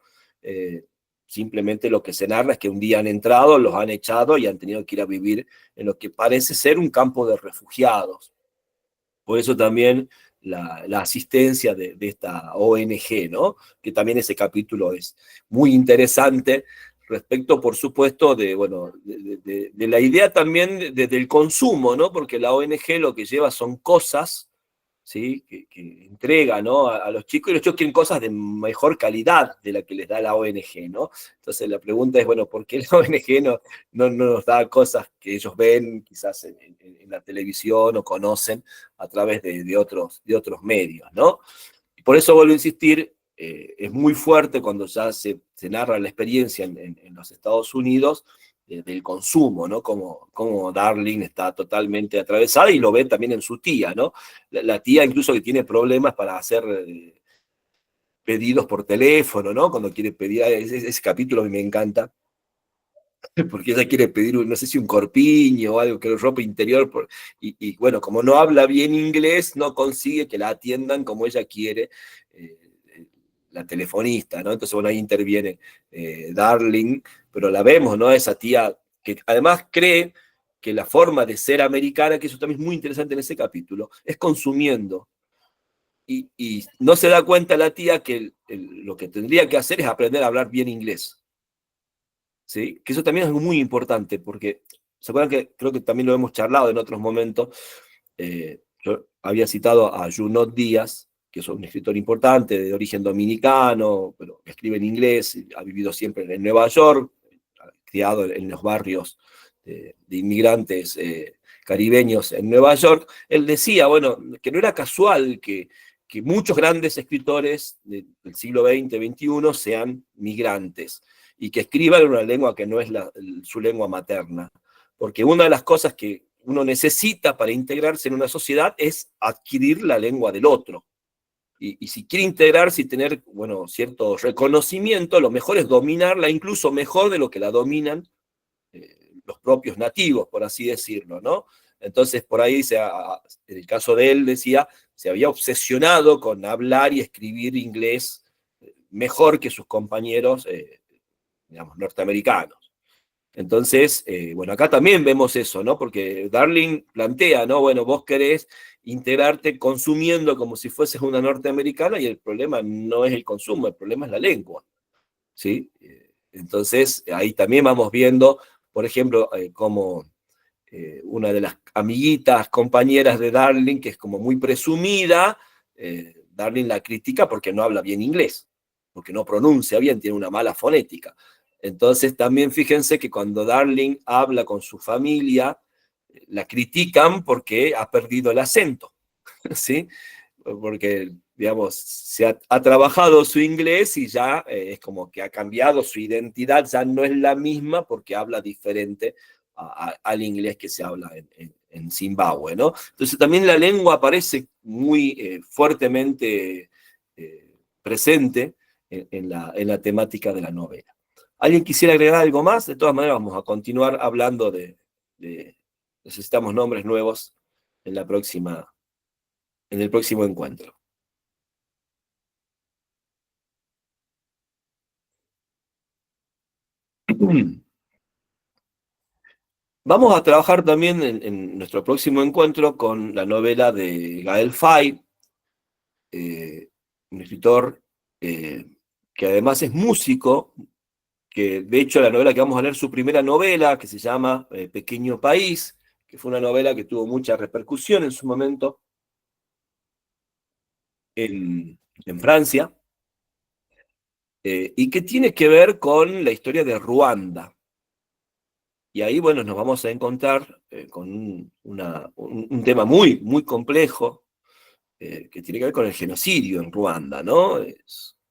[SPEAKER 1] Simplemente lo que se narra es que un día han entrado, los han echado y han tenido que ir a vivir en lo que parece ser un campo de refugiados. Por eso también la asistencia de esta ONG, ¿no? Que también ese capítulo es muy interesante respecto, por supuesto, de la idea también del consumo, ¿no? Porque la ONG lo que lleva son cosas, ¿sí? Que entrega, ¿no? a los chicos, y los chicos quieren cosas de mejor calidad de la que les da la ONG, ¿no? Entonces la pregunta es, bueno, ¿por qué la ONG no nos da cosas que ellos ven quizás en la televisión o conocen a través de otros medios, ¿no? Y por eso vuelvo a insistir, es muy fuerte cuando ya se narra la experiencia en los Estados Unidos, del consumo, ¿no? Como Darling está totalmente atravesada y lo ve también en su tía, ¿no? La tía incluso que tiene problemas para hacer pedidos por teléfono, ¿no? Cuando quiere pedir, ese capítulo a mí me encanta, porque ella quiere pedir, no sé si un corpiño o algo, que ropa interior, y bueno, como no habla bien inglés, no consigue que la atiendan como ella quiere, la telefonista, ¿no? Entonces, bueno, ahí interviene Darling, pero la vemos, ¿no? Esa tía que además cree que la forma de ser americana, que eso también es muy interesante en ese capítulo, es consumiendo. y no se da cuenta la tía que lo que tendría que hacer es aprender a hablar bien inglés. ¿Sí? Que eso también es algo muy importante, porque, ¿se acuerdan que creo que también lo hemos charlado en otros momentos? Yo había citado a Junot Díaz, que es un escritor importante, de origen dominicano, pero que escribe en inglés, ha vivido siempre en Nueva York, criado en los barrios de inmigrantes caribeños en Nueva York. Él decía, bueno, que no era casual que muchos grandes escritores del siglo XX, XXI sean migrantes y que escriban en una lengua que no es su lengua materna. Porque una de las cosas que uno necesita para integrarse en una sociedad es adquirir la lengua del otro. Y si quiere integrarse y tener, bueno, cierto reconocimiento, lo mejor es dominarla, incluso mejor de lo que la dominan los propios nativos, por así decirlo, ¿no? Entonces, por ahí, en el caso de él, decía, se había obsesionado con hablar y escribir inglés mejor que sus compañeros, digamos, norteamericanos. Entonces, bueno, acá también vemos eso, ¿no? Porque Darling plantea, ¿no? Bueno, vos querés integrarte consumiendo como si fueses una norteamericana y el problema no es el consumo, el problema es la lengua, ¿sí? Entonces, ahí también vamos viendo, por ejemplo, como una de las amiguitas, compañeras de Darling, que es como muy presumida, Darling la critica porque no habla bien inglés, porque no pronuncia bien, tiene una mala fonética. Entonces también fíjense que cuando Darling habla con su familia, la critican porque ha perdido el acento, ¿sí? Porque, digamos, se ha trabajado su inglés y ya es como que ha cambiado su identidad, ya no es la misma porque habla diferente al inglés que se habla en Zimbabue, ¿no? Entonces también la lengua aparece muy fuertemente presente en la temática de la novela. ¿Alguien quisiera agregar algo más? De todas maneras, vamos a continuar hablando necesitamos nombres nuevos en el próximo encuentro. Vamos a trabajar también en nuestro próximo encuentro con la novela de Gaël Faye, un escritor que además es músico, que de hecho la novela que vamos a leer, su primera novela, que se llama Pequeño País, que fue una novela que tuvo mucha repercusión en su momento en Francia, y que tiene que ver con la historia de Ruanda. Y ahí, bueno, nos vamos a encontrar con un tema muy, muy complejo, que tiene que ver con el genocidio en Ruanda, ¿no?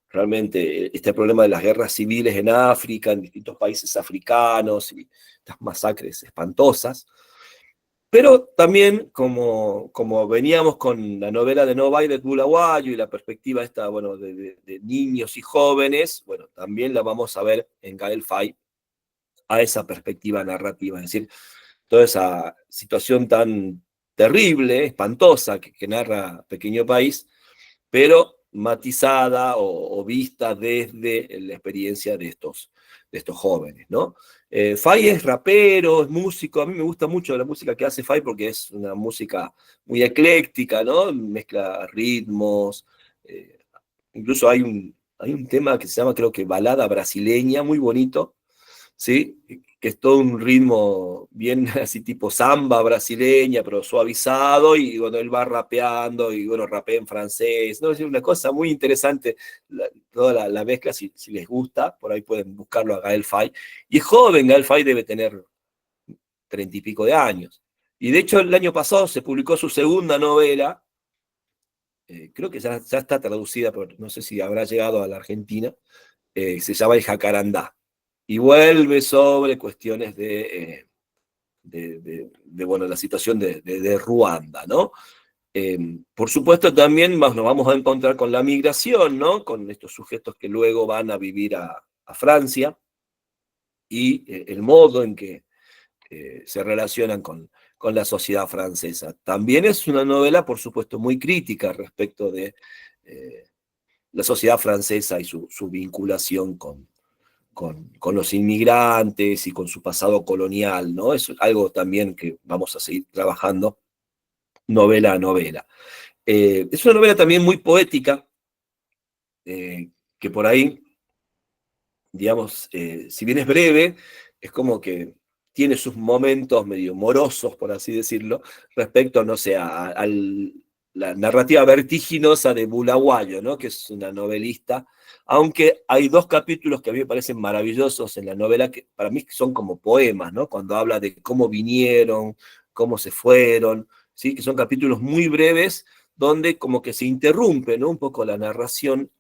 [SPEAKER 1] Realmente este problema de las guerras civiles en África, en distintos países africanos, y estas masacres espantosas. Pero también, como veníamos con la novela de Nobaidet Bulawayo y la perspectiva esta, bueno, de niños y jóvenes, bueno, también la vamos a ver en Gaël Faye, a esa perspectiva narrativa, es decir, toda esa situación tan terrible, espantosa, que narra Pequeño País, pero matizada o vista desde la experiencia de estos jóvenes, ¿no? Faye es rapero, es músico, a mí me gusta mucho la música que hace Faye porque es una música muy ecléctica, ¿no? Mezcla ritmos, incluso hay un tema que se llama, creo que Balada Brasileña, muy bonito, ¿sí? Que es todo un ritmo bien así tipo samba brasileña, pero suavizado, y bueno, él va rapeando, y bueno, rapea en francés, ¿no? Es una cosa muy interesante, toda la mezcla, si les gusta, por ahí pueden buscarlo a Gaël Faye. Y es joven, Gaël Faye debe tener 30 y pico de años. Y de hecho el año pasado se publicó su segunda novela, creo que ya está traducida, pero no sé si habrá llegado a la Argentina, se llama El Jacarandá. Y vuelve sobre cuestiones de bueno, la situación de Ruanda, ¿no? Por supuesto, también nos vamos a encontrar con la migración, ¿no? Con estos sujetos que luego van a vivir a Francia y el modo en que se relacionan con la sociedad francesa. También es una novela, por supuesto, muy crítica respecto de la sociedad francesa y su vinculación con los inmigrantes y con su pasado colonial, ¿no? Es algo también que vamos a seguir trabajando novela a novela. Es una novela también muy poética, que por ahí, digamos, si bien es breve, es como que tiene sus momentos medio morosos, por así decirlo, respecto, no sé, a la narrativa vertiginosa de Bulaguayo, ¿no? Que es una novelista, aunque hay 2 capítulos que a mí me parecen maravillosos en la novela, que para mí son como poemas, ¿no? Cuando habla de cómo vinieron, cómo se fueron, ¿sí? Que son capítulos muy breves, donde como que se interrumpe, ¿no? Un poco la narración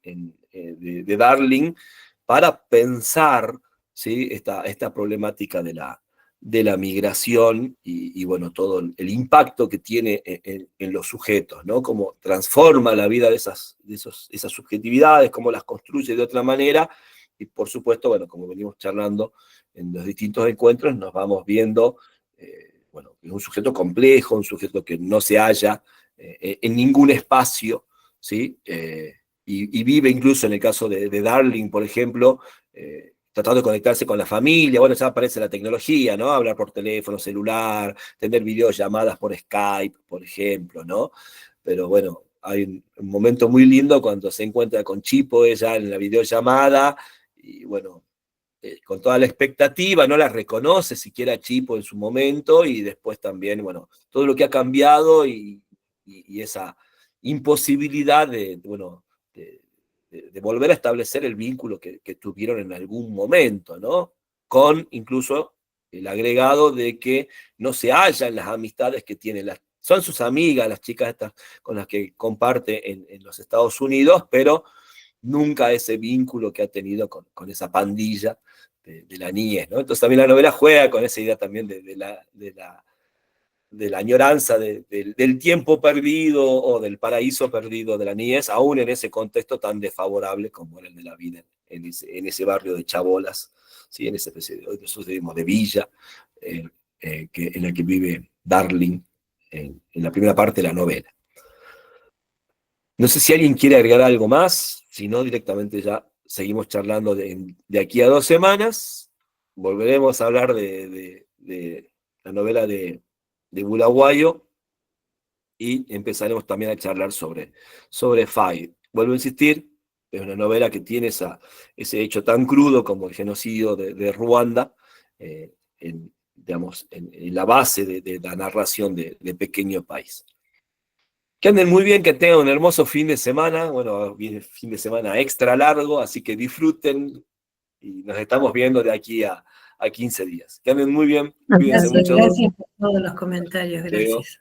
[SPEAKER 1] de Darling para pensar, ¿sí? esta problemática de la migración y, bueno, todo el impacto que tiene en los sujetos, ¿no? Cómo transforma la vida de esas subjetividades, cómo las construye de otra manera, y por supuesto, bueno, como venimos charlando en los distintos encuentros, nos vamos viendo, bueno, es un sujeto complejo, un sujeto que no se halla en ningún espacio, ¿sí? Y vive incluso en el caso de Darling, por ejemplo, tratando de conectarse con la familia. Bueno, ya aparece la tecnología, ¿no? Hablar por teléfono celular, tener videollamadas por Skype, por ejemplo, ¿no? Pero bueno, hay un momento muy lindo cuando se encuentra con Chipo ella en la videollamada, y bueno, con toda la expectativa, no la reconoce siquiera Chipo en su momento, y después también, bueno, todo lo que ha cambiado y esa imposibilidad bueno, de volver a establecer el vínculo que tuvieron en algún momento, ¿no? Con incluso el agregado de que no se hallan las amistades que tienen son sus amigas, las chicas estas con las que comparte en los Estados Unidos, pero nunca ese vínculo que ha tenido con esa pandilla de la niñez, ¿no? Entonces también la novela juega con esa idea también de la añoranza del tiempo perdido o del paraíso perdido de la niñez, aún en ese contexto tan desfavorable como era el de la vida en ese barrio de Chabolas, ¿sí? En esa especie de villa en la que vive Darling en la primera parte de la novela. No sé si alguien quiere agregar algo más, si no, directamente ya seguimos charlando de aquí a 2 semanas. Volveremos a hablar de la novela de Bulaguayo y empezaremos también a charlar sobre Faye. Vuelvo a insistir, es una novela que tiene ese hecho tan crudo como el genocidio de Ruanda, digamos, en la base de la narración de Pequeño País. Que anden muy bien, que tengan un hermoso fin de semana. Bueno, viene fin de semana extra largo, así que disfruten y nos estamos viendo de aquí a 15 días. Que anden muy bien, cuídense
[SPEAKER 4] Gracias,
[SPEAKER 1] mucho.
[SPEAKER 4] gracias por todos los comentarios,
[SPEAKER 1] Leo.
[SPEAKER 4] gracias.